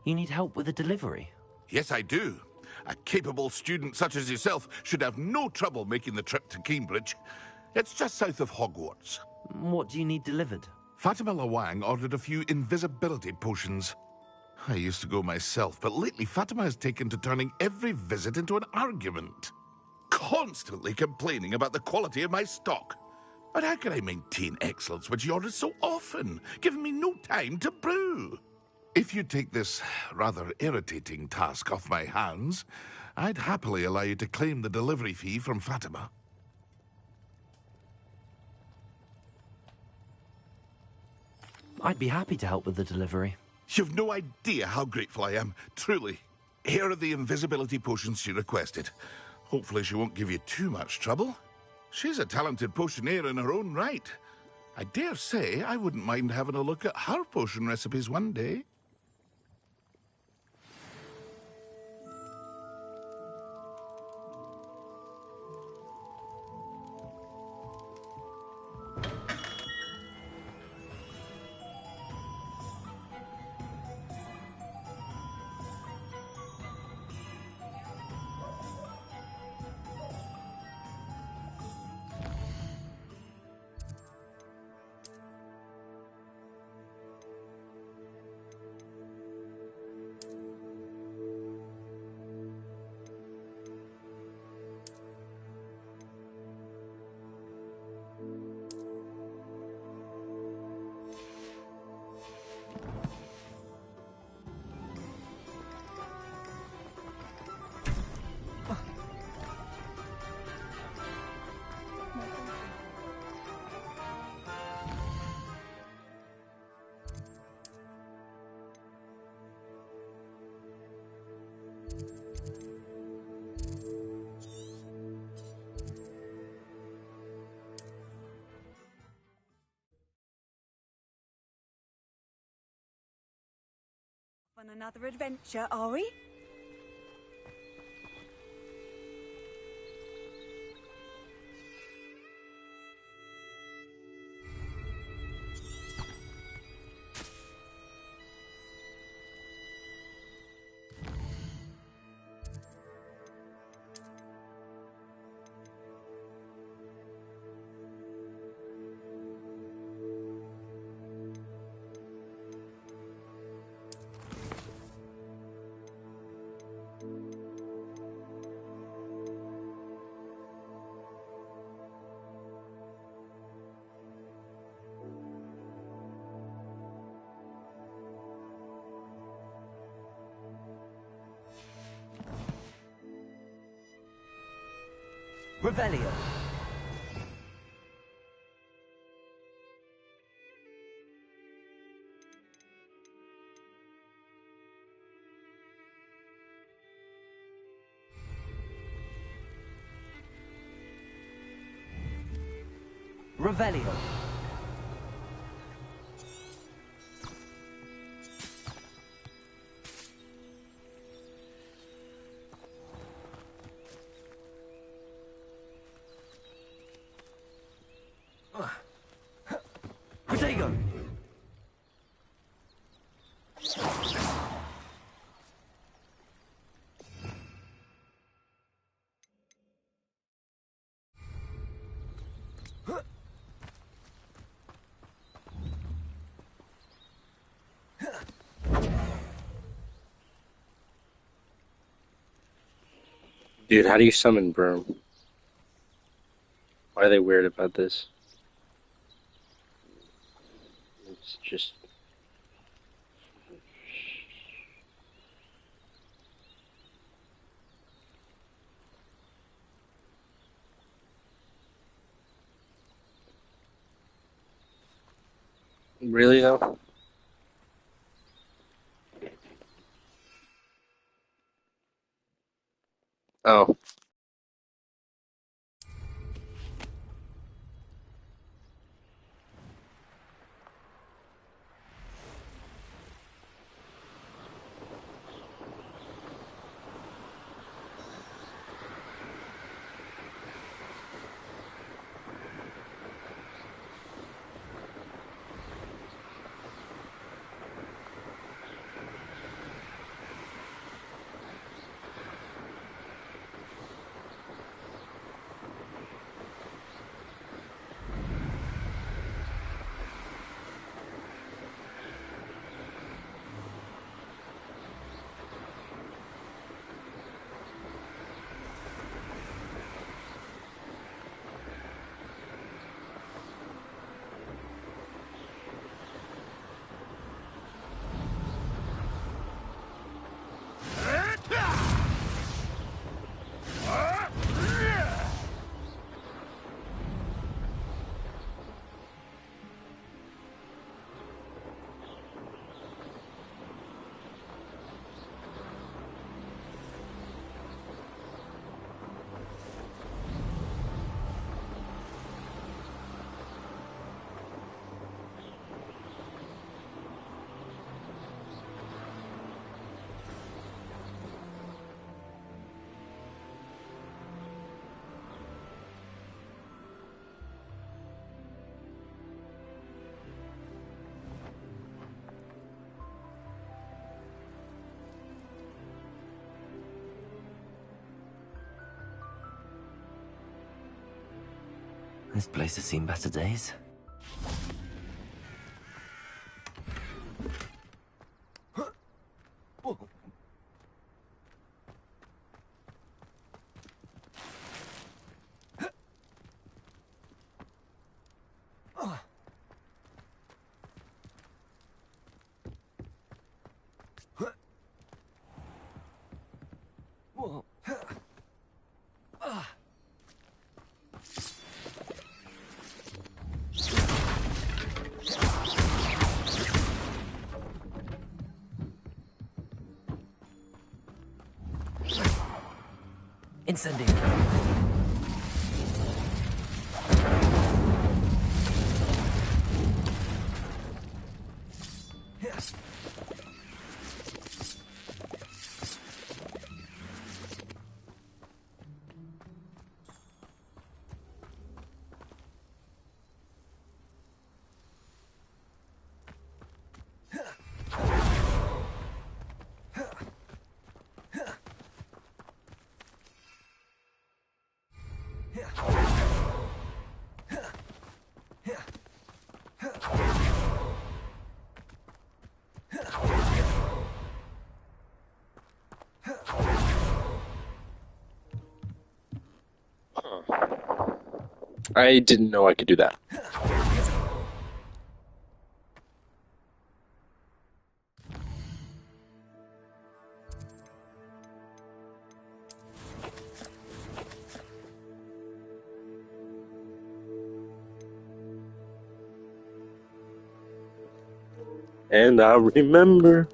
You need help with a delivery? Yes, I do. A capable student such as yourself should have no trouble making the trip to Cambridge. It's just south of Hogwarts. What do you need delivered? Fatima Lawang ordered a few invisibility potions. I used to go myself, but lately Fatima has taken to turning every visit into an argument. Constantly complaining about the quality of my stock. But how can I maintain excellence when she orders so often, giving me no time to brew? If you take this rather irritating task off my hands, I'd happily allow you to claim the delivery fee from Fatima. I'd be happy to help with the delivery. You've no idea how grateful I am, truly. Here are the invisibility potions she requested. Hopefully she won't give you too much trouble. She's a talented potioneer in her own right. I dare say I wouldn't mind having a look at her potion recipes one day. On another adventure, are we? Revelio. Revelio. Protego. Dude, how do you summon Broom? Why are they weird about this? It's just... Really though? Oh. This place has seen better days. Incendio. I didn't know I could do that. And I'll remember.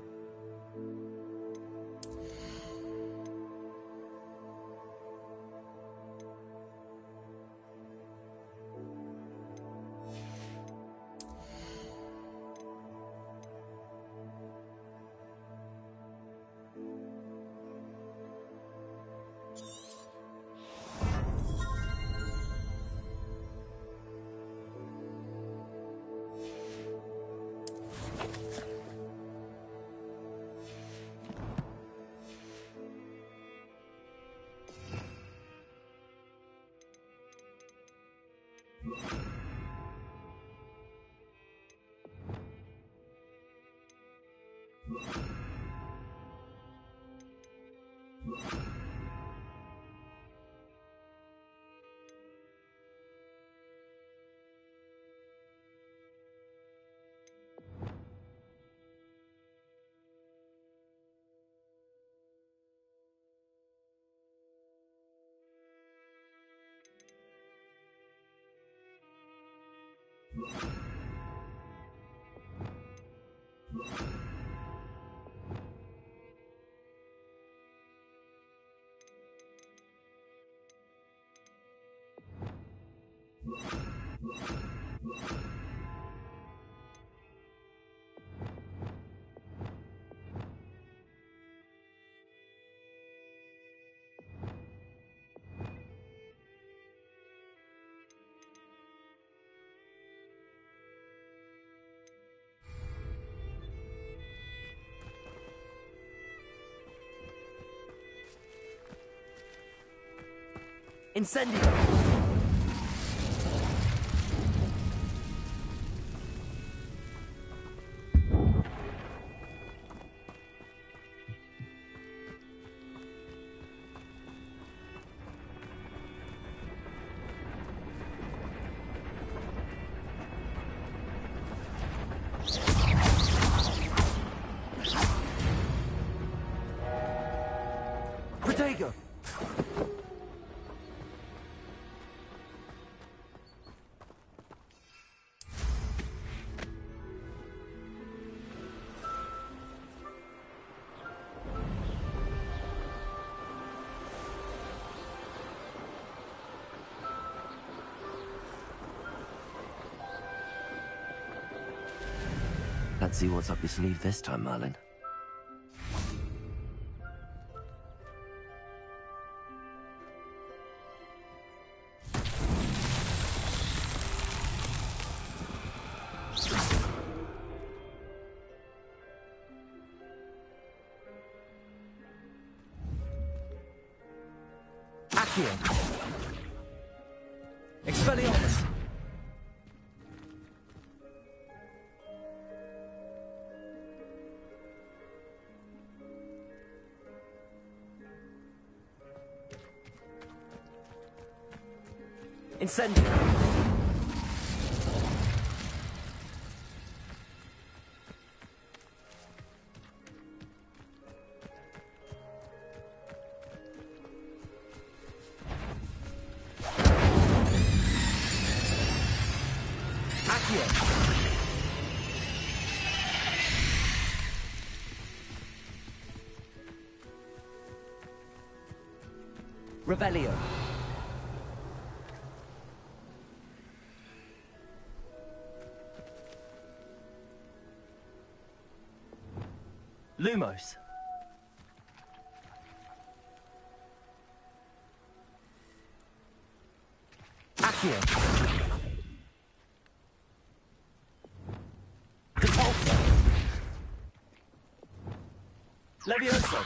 Incendio! Protego! Let's see what's up your sleeve this time, Merlin. Accio! Expelliarmus! Incendio! Accio! Revelio! Lumos. Accio. Repulsor. Levioso.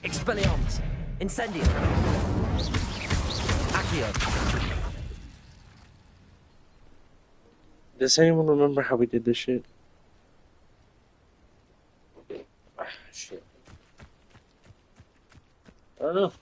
Expelliarmus. Incendio. Accio. Does anyone remember how we did this shit? Ah, shit. I don't know.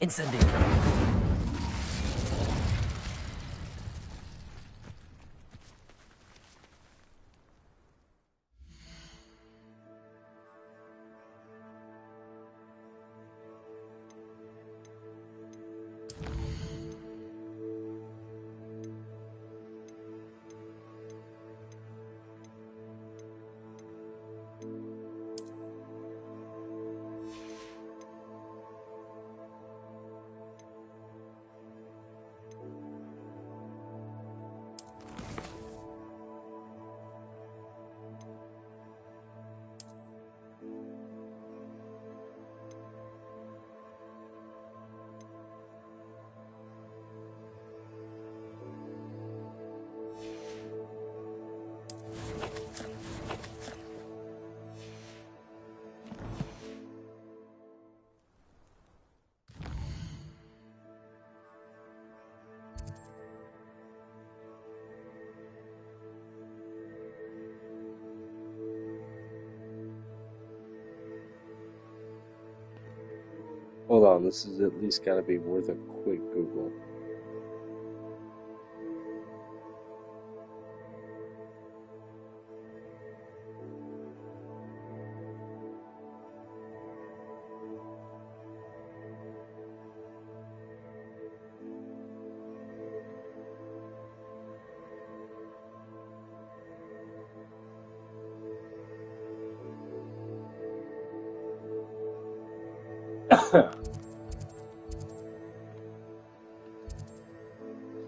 Incendio. Hold on, this is at least gotta be worth a quick Google.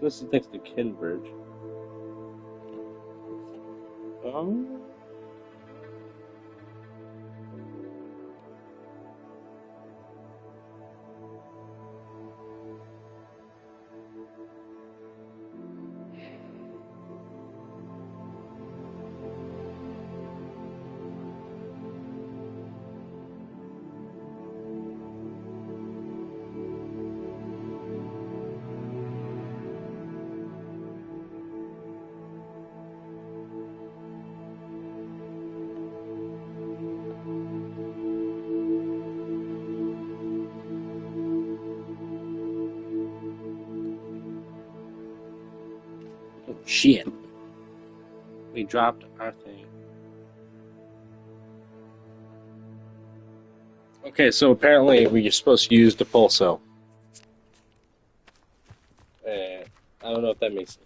This is next to Kinbridge. Oh, shit. We dropped our thing. Okay, so apparently we're supposed to use the pulso. I don't know if that makes sense.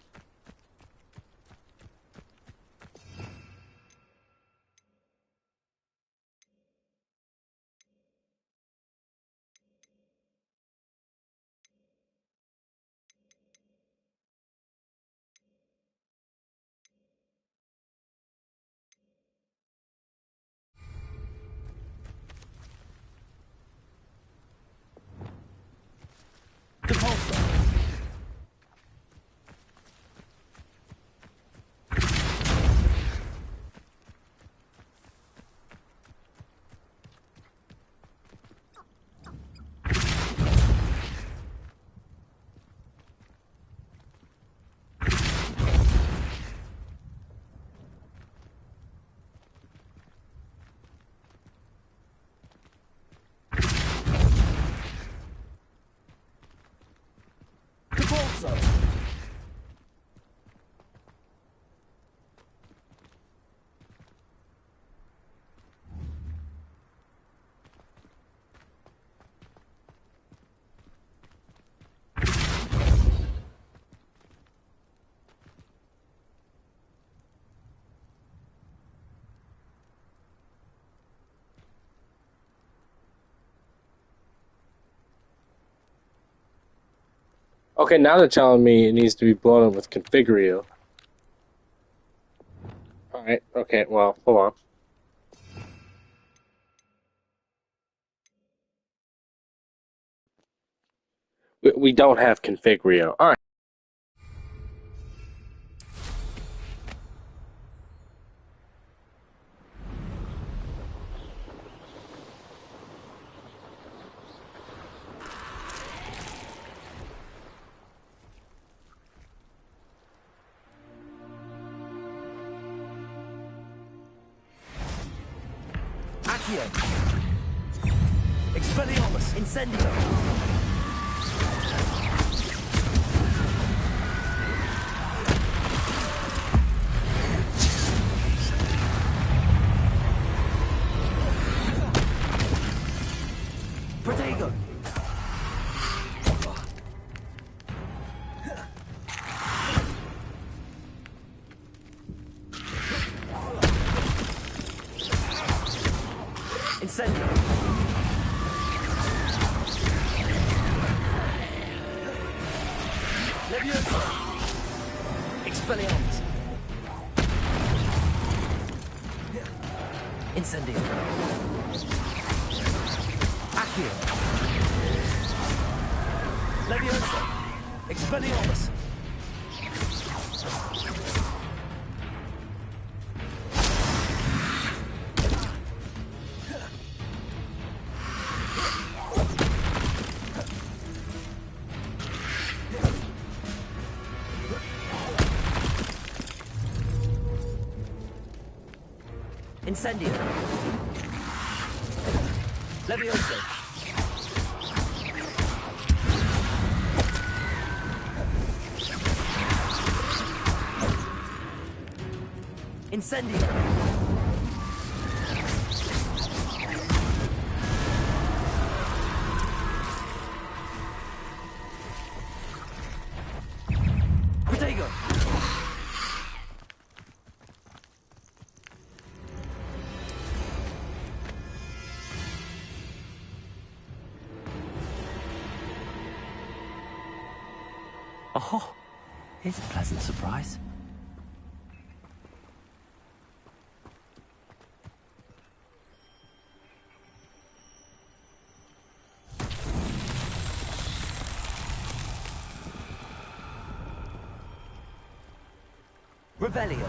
Okay, now they're telling me it needs to be blown up with Configurio. Alright, okay, well, hold on. We don't have Configurio. Alright. Accio! Expelliarmus! Incendio! Protego! Incendio! Leviosa! Expelliarmus! Incendio! Accio! Leviosa! Expelliarmus! Incendio! Leviosa! Incendio! Protego! Oh, here's a pleasant surprise. Revelio!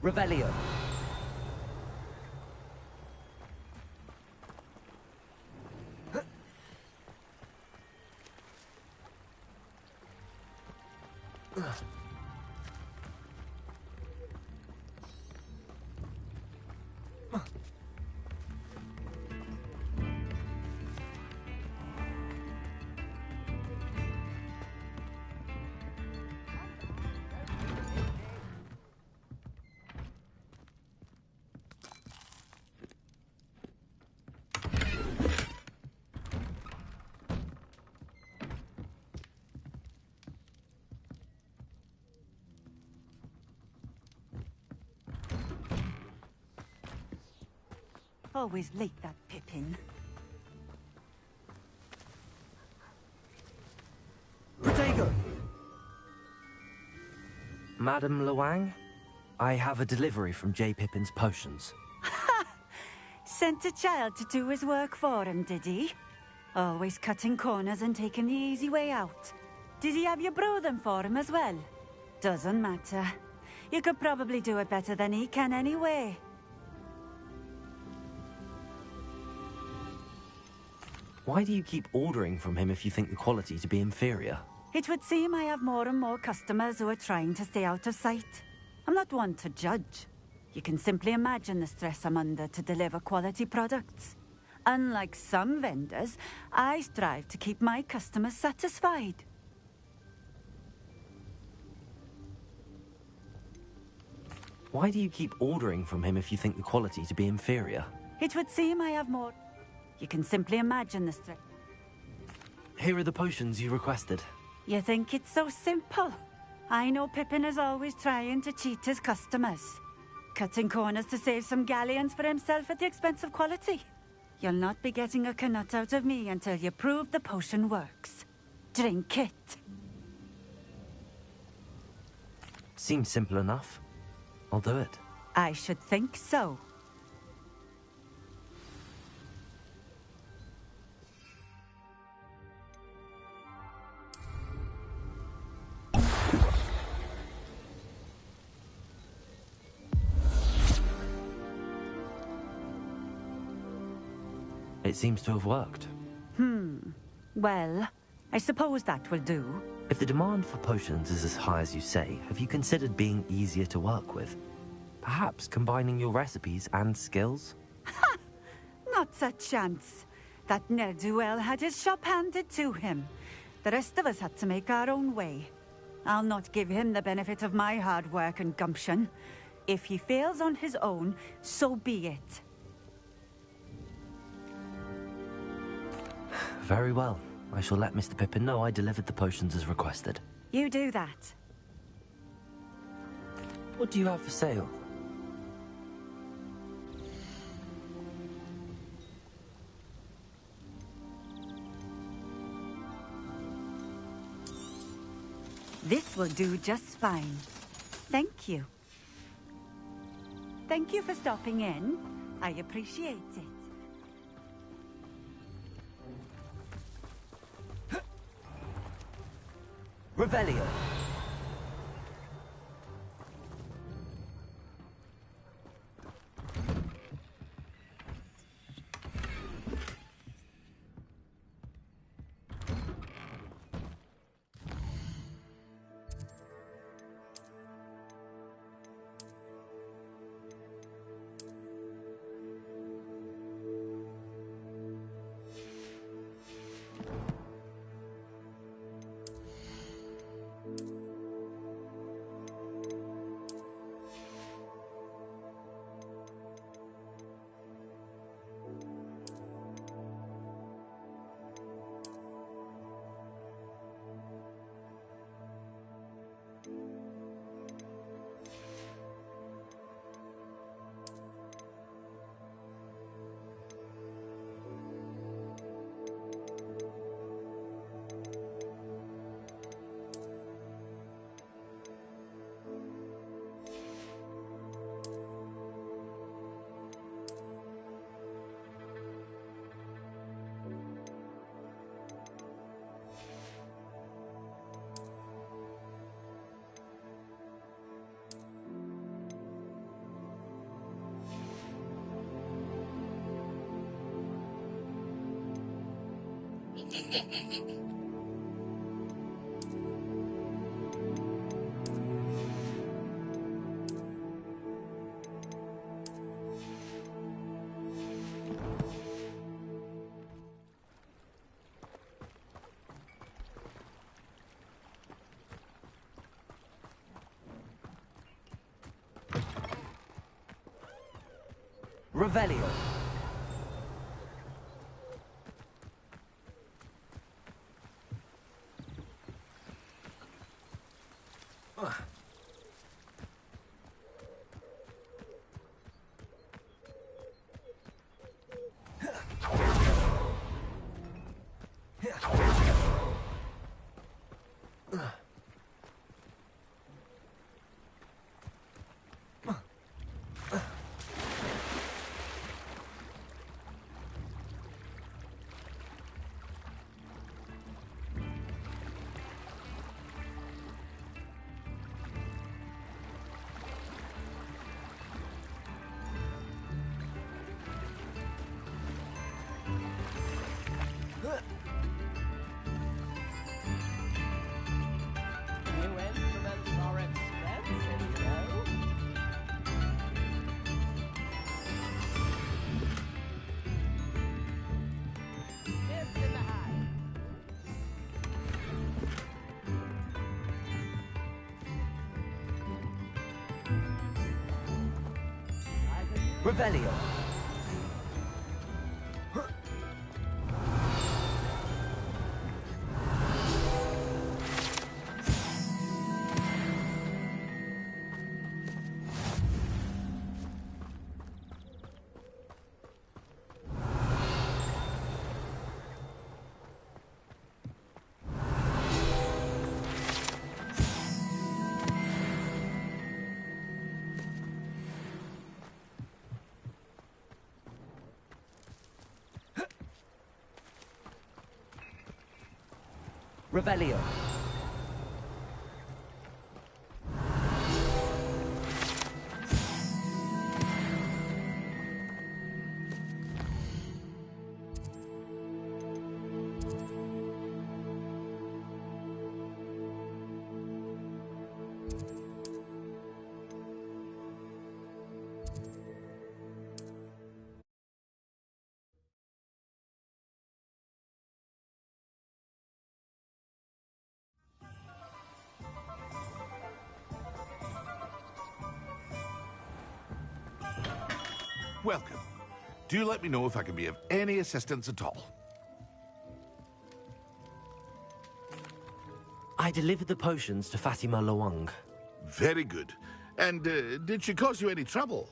Revelio. Always late, that Pippin. Protego! Madam Luang, I have a delivery from J. Pippin's potions. Sent a child to do his work for him, did he? Always cutting corners and taking the easy way out. Did he have you brew them for him as well? Doesn't matter. You could probably do it better than he can anyway. Why do you keep ordering from him if you think the quality to be inferior? It would seem I have more and more customers who are trying to stay out of sight. I'm not one to judge. You can simply imagine the stress I'm under to deliver quality products. Unlike some vendors, I strive to keep my customers satisfied. Why do you keep ordering from him if you think the quality to be inferior? It would seem I have more... You can simply imagine the stress. Here are the potions you requested. You think it's so simple? I know Pippin is always trying to cheat his customers. Cutting corners to save some galleons for himself at the expense of quality. You'll not be getting a canut out of me until you prove the potion works. Drink it. Seems simple enough. I'll do it. I should think so. It seems to have worked. Well, I suppose that will do. If the demand for potions is as high as you say, have you considered being easier to work with? Perhaps combining your recipes and skills? Not a chance. That ne'er-do-well had his shop handed to him. The rest of us had to make our own way. I'll not give him the benefit of my hard work and gumption. If he fails on his own, so be it. Very well. I shall let Mr. Pippin know I delivered the potions as requested. You do that. What do you have for sale? This will do just fine. Thank you. Thank you for stopping in. I appreciate it. Revelio. Revelio. Revelio. Revelio. Welcome. Do let me know if I can be of any assistance at all. I delivered the potions to Fatima Lawang. Very good. And did she cause you any trouble?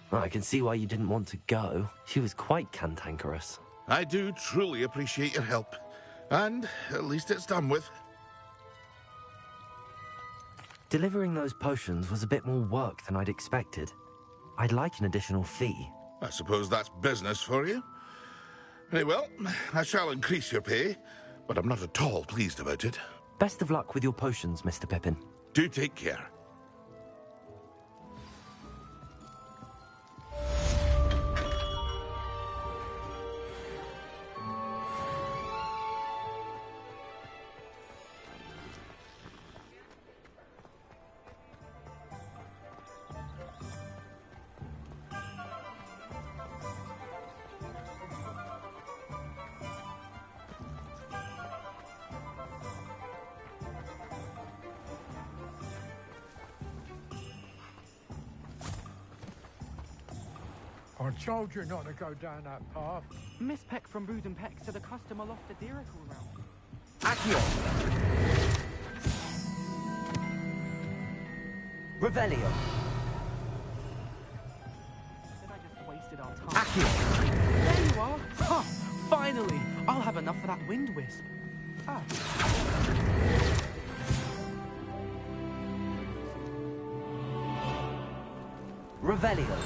Well, I can see why you didn't want to go. She was quite cantankerous. I do truly appreciate your help. And at least it's done with. Delivering those potions was a bit more work than I'd expected. I'd like an additional fee. I suppose that's business for you. Very well. I shall increase your pay, but I'm not at all pleased about it. Best of luck with your potions, Mr. Pippin. Do take care. I told you not to go down that path. Miss Peck from Boot and Peck said a customer lost a Dirical round. Accio! Revelio! Said I just wasted our time. Accio! There you are! Huh! Finally! I'll have enough for that wind wisp. Ah. Revelio!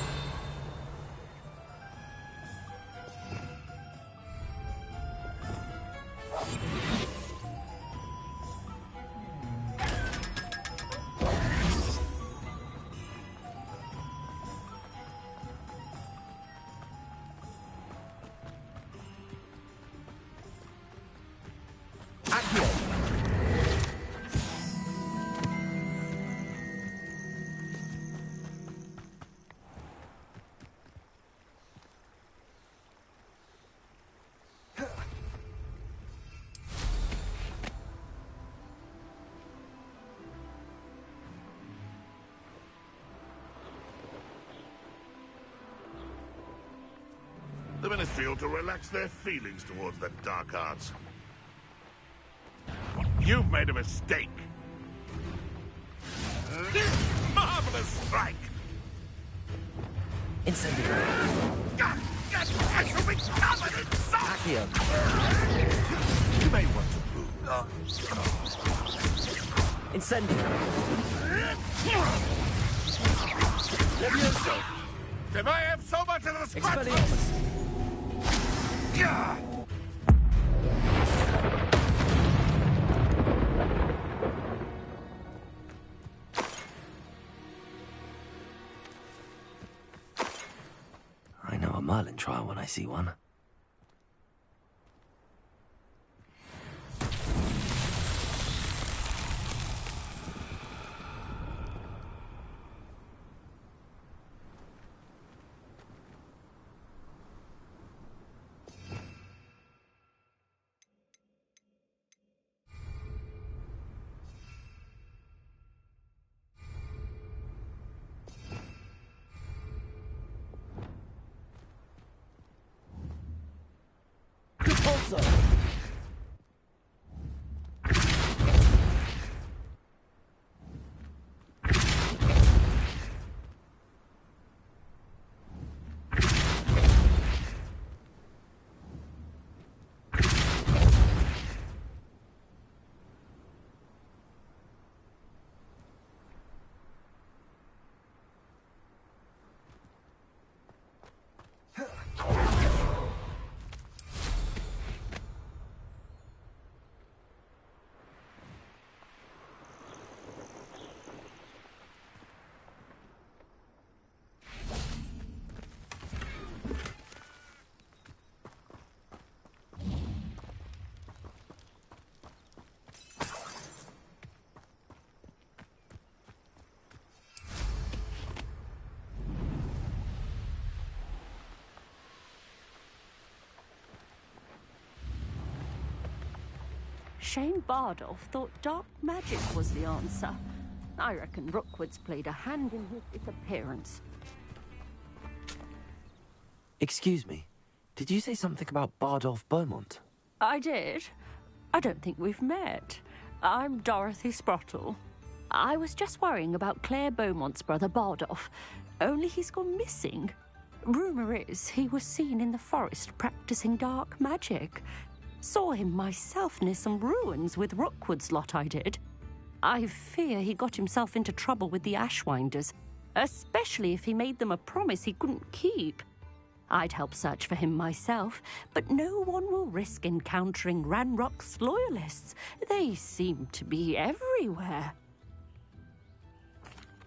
The Ministry ought to relax their feelings towards the dark arts. You've made a mistake. Marvelous strike! Incendio! I shall be covered in salt! Accio! You may want to move. Incendio! Levioso! If I have so much of the scratch... Expelliarmus! Yeah! I know a Merlin trial when I see one. Also. Shane Bardolph thought dark magic was the answer. I reckon Rookwood's played a hand in his disappearance. Excuse me, did you say something about Bardolph Beaumont? I did. I don't think we've met. I'm Dorothy Sprottle. I was just worrying about Claire Beaumont's brother Bardolph, only he's gone missing. Rumour is he was seen in the forest practicing dark magic. Saw him myself near some ruins with Rookwood's lot I did. I fear he got himself into trouble with the Ashwinders, especially if he made them a promise he couldn't keep. I'd help search for him myself, but no one will risk encountering Ranrock's loyalists. They seem to be everywhere.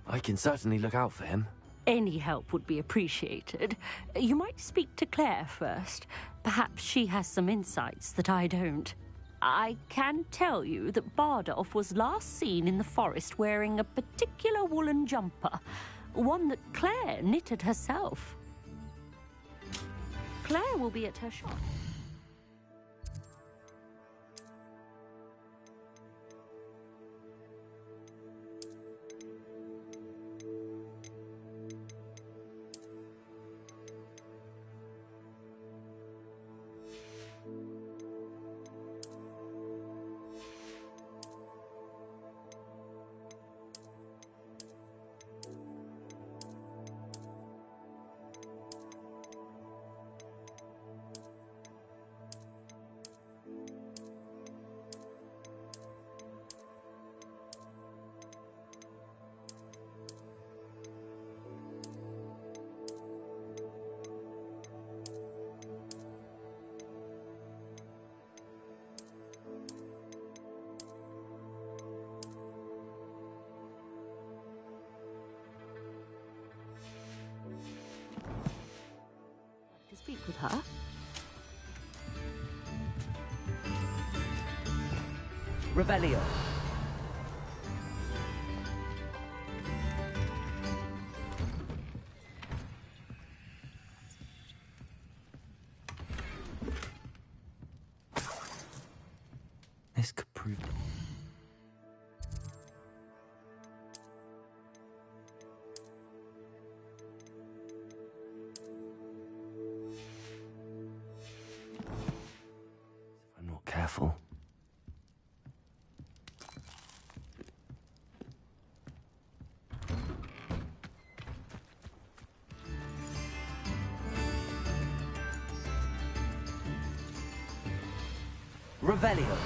I can certainly look out for him. Any help would be appreciated. You might speak to Claire first. Perhaps she has some insights that I don't. I can tell you that Bardolph was last seen in the forest wearing a particular woolen jumper, one that Claire knitted herself. Claire will be at her shop. Speak with her. Revelio. This could prove... I'm not careful. Revelio.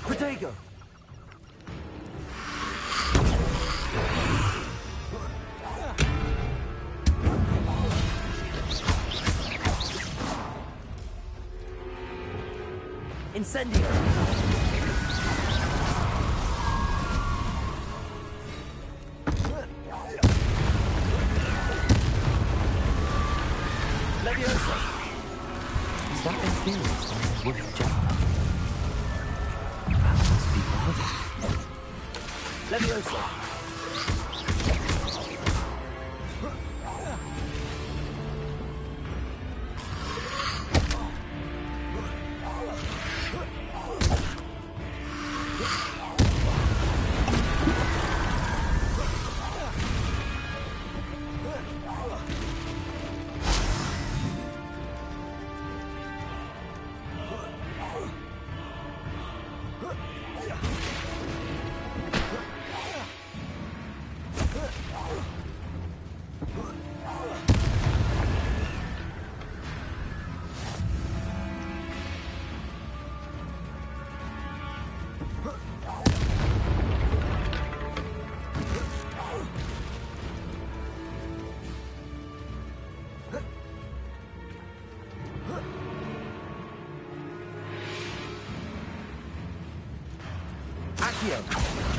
Protego. Incendio. Leviosa. Is that influenced by the wooden jumper? That must be Bardolph. Leviosa.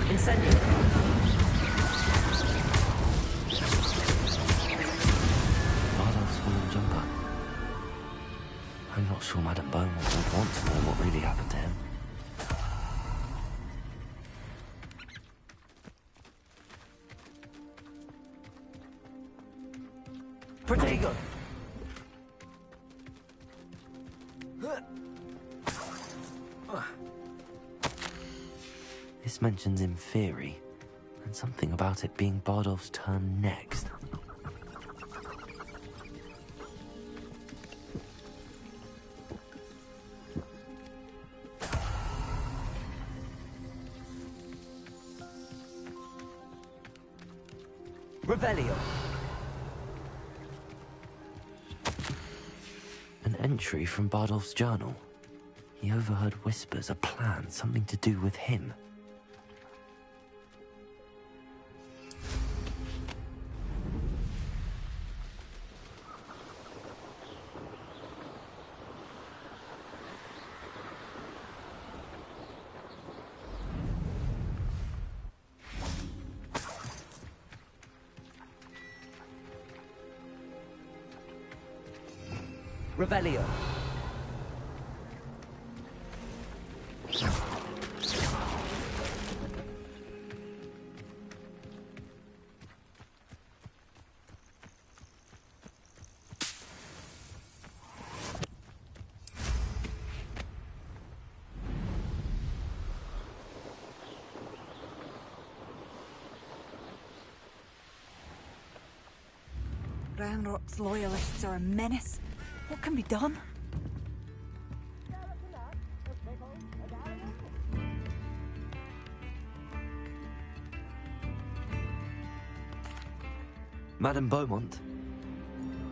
Incendio. Bardolph's woolen jumper. I'm not sure Madame Beaumont would want to know what really happened to him. Protego! This mentions Inferi, and something about it being Bardolph's turn next. Revelio! An entry from Bardolph's journal. He overheard whispers, a plan, something to do with him. Revelio. Ranrock's loyalists are a menace. What can be done? Madame Beaumont,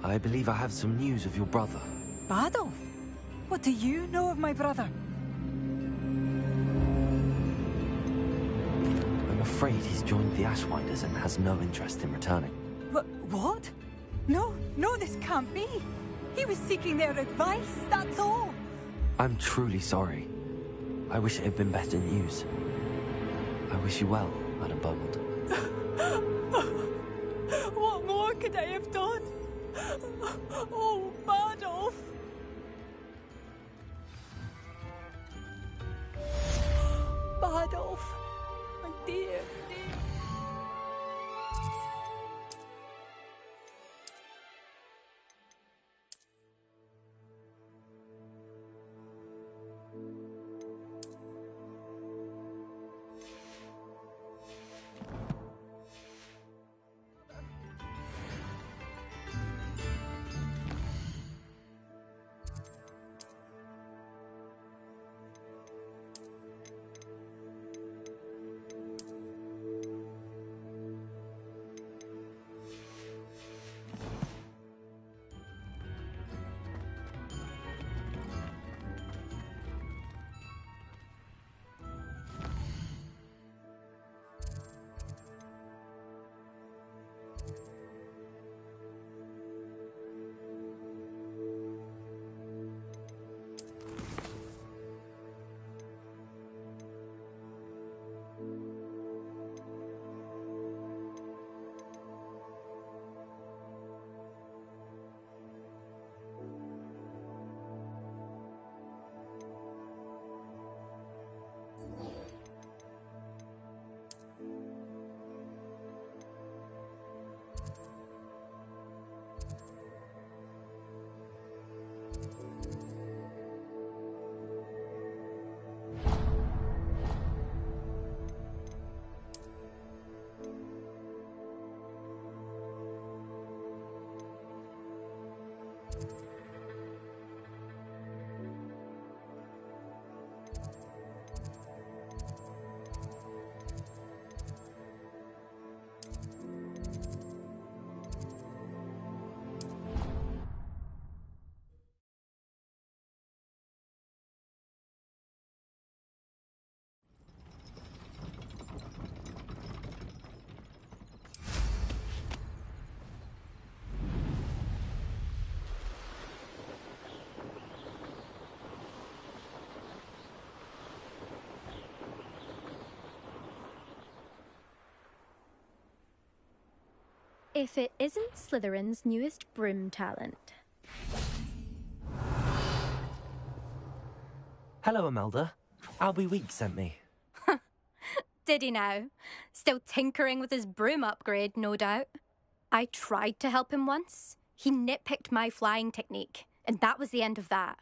I believe I have some news of your brother. Bardolph? What do you know of my brother? I'm afraid he's joined the Ashwinders and has no interest in returning. What? No, this can't be. He was seeking their advice, that's all. I'm truly sorry. I wish it had been better news. I wish you well, Madame Beaumont. What more could I have done? Oh, Bardolph! Bardolph, my dear. If it isn't Slytherin's newest broom talent. Hello, Imelda. Albie Weeks sent me. Did he now? Still tinkering with his broom upgrade, no doubt. I tried to help him once. He nitpicked my flying technique, and that was the end of that.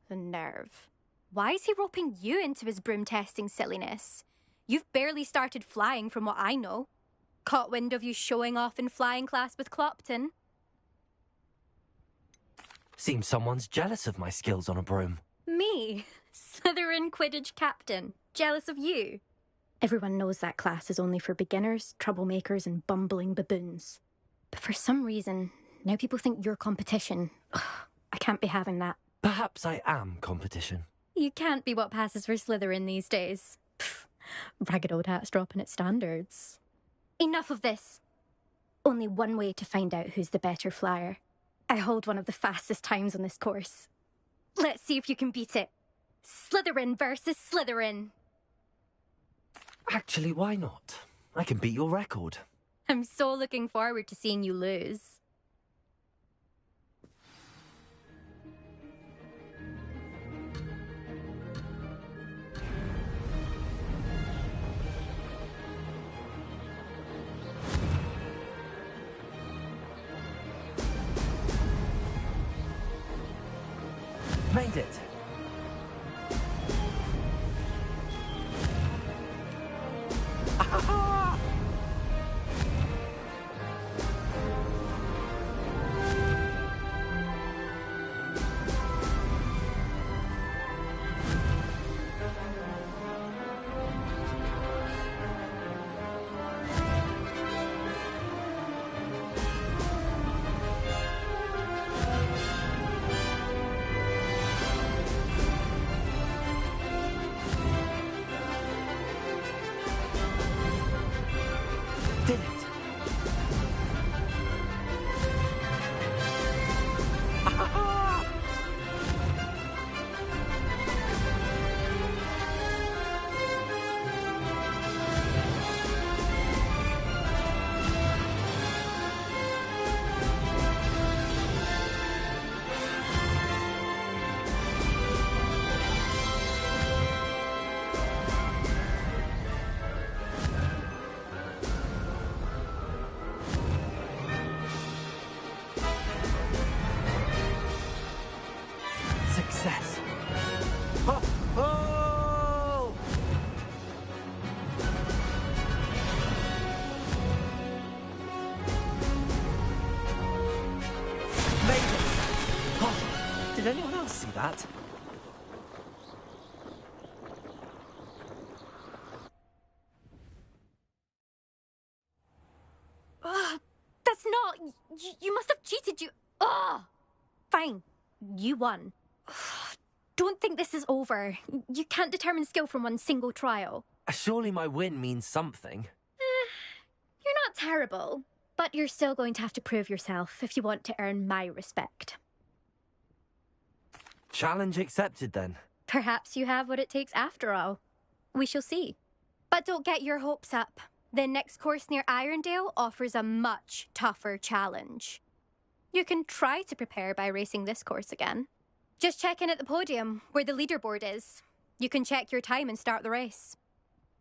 The nerve. Why is he roping you into his broom testing silliness? You've barely started flying from what I know. Caught wind of you showing off in flying class with Clopton. Seems someone's jealous of my skills on a broom. Me? Slytherin Quidditch captain. Jealous of you? Everyone knows that class is only for beginners, troublemakers, and bumbling baboons. But for some reason, now people think you're competition. Ugh, I can't be having that. Perhaps I am competition. You can't be what passes for Slytherin these days. Pfft, ragged old hat's dropping its standards. Enough of this. Only one way to find out who's the better flyer. I hold one of the fastest times on this course. Let's see if you can beat it. Slytherin versus Slytherin. Actually, why not? I can beat your record. I'm so looking forward to seeing you lose. Made it. Did it. Success. Ho, ho! Made it! Oh, did anyone else see that? That's not... You must have cheated, you... Ugh! Fine. You won. Don't think this is over. You can't determine skill from one single trial. Surely my win means something. You're not terrible, but you're still going to have to prove yourself if you want to earn my respect. Challenge accepted, then. Perhaps you have what it takes after all. We shall see. But don't get your hopes up. The next course near Irondale offers a much tougher challenge. You can try to prepare by racing this course again. Just check in at the podium, where the leaderboard is. You can check your time and start the race.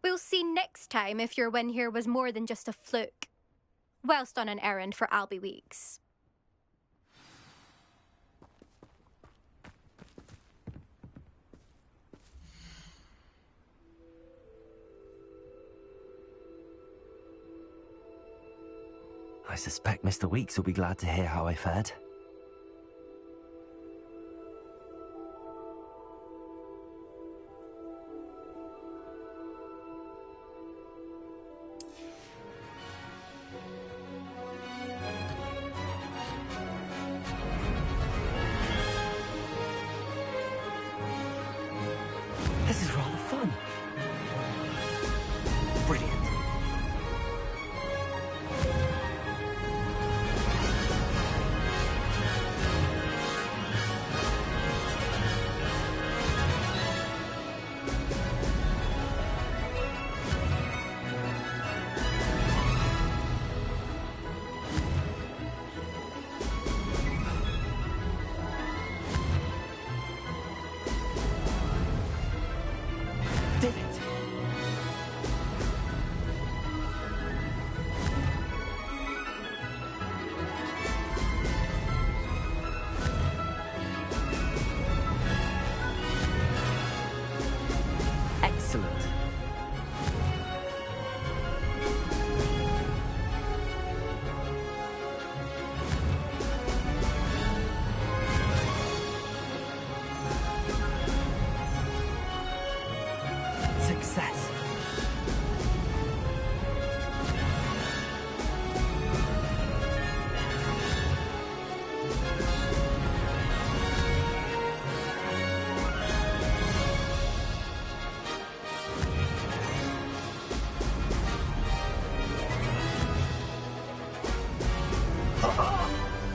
We'll see next time if your win here was more than just a fluke. Whilst on an errand for Albie Weeks. I suspect Mr. Weeks will be glad to hear how I fared. This is rather fun. Brilliant.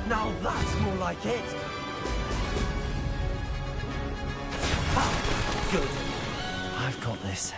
Now that's more like it. Ah, good. I've got this.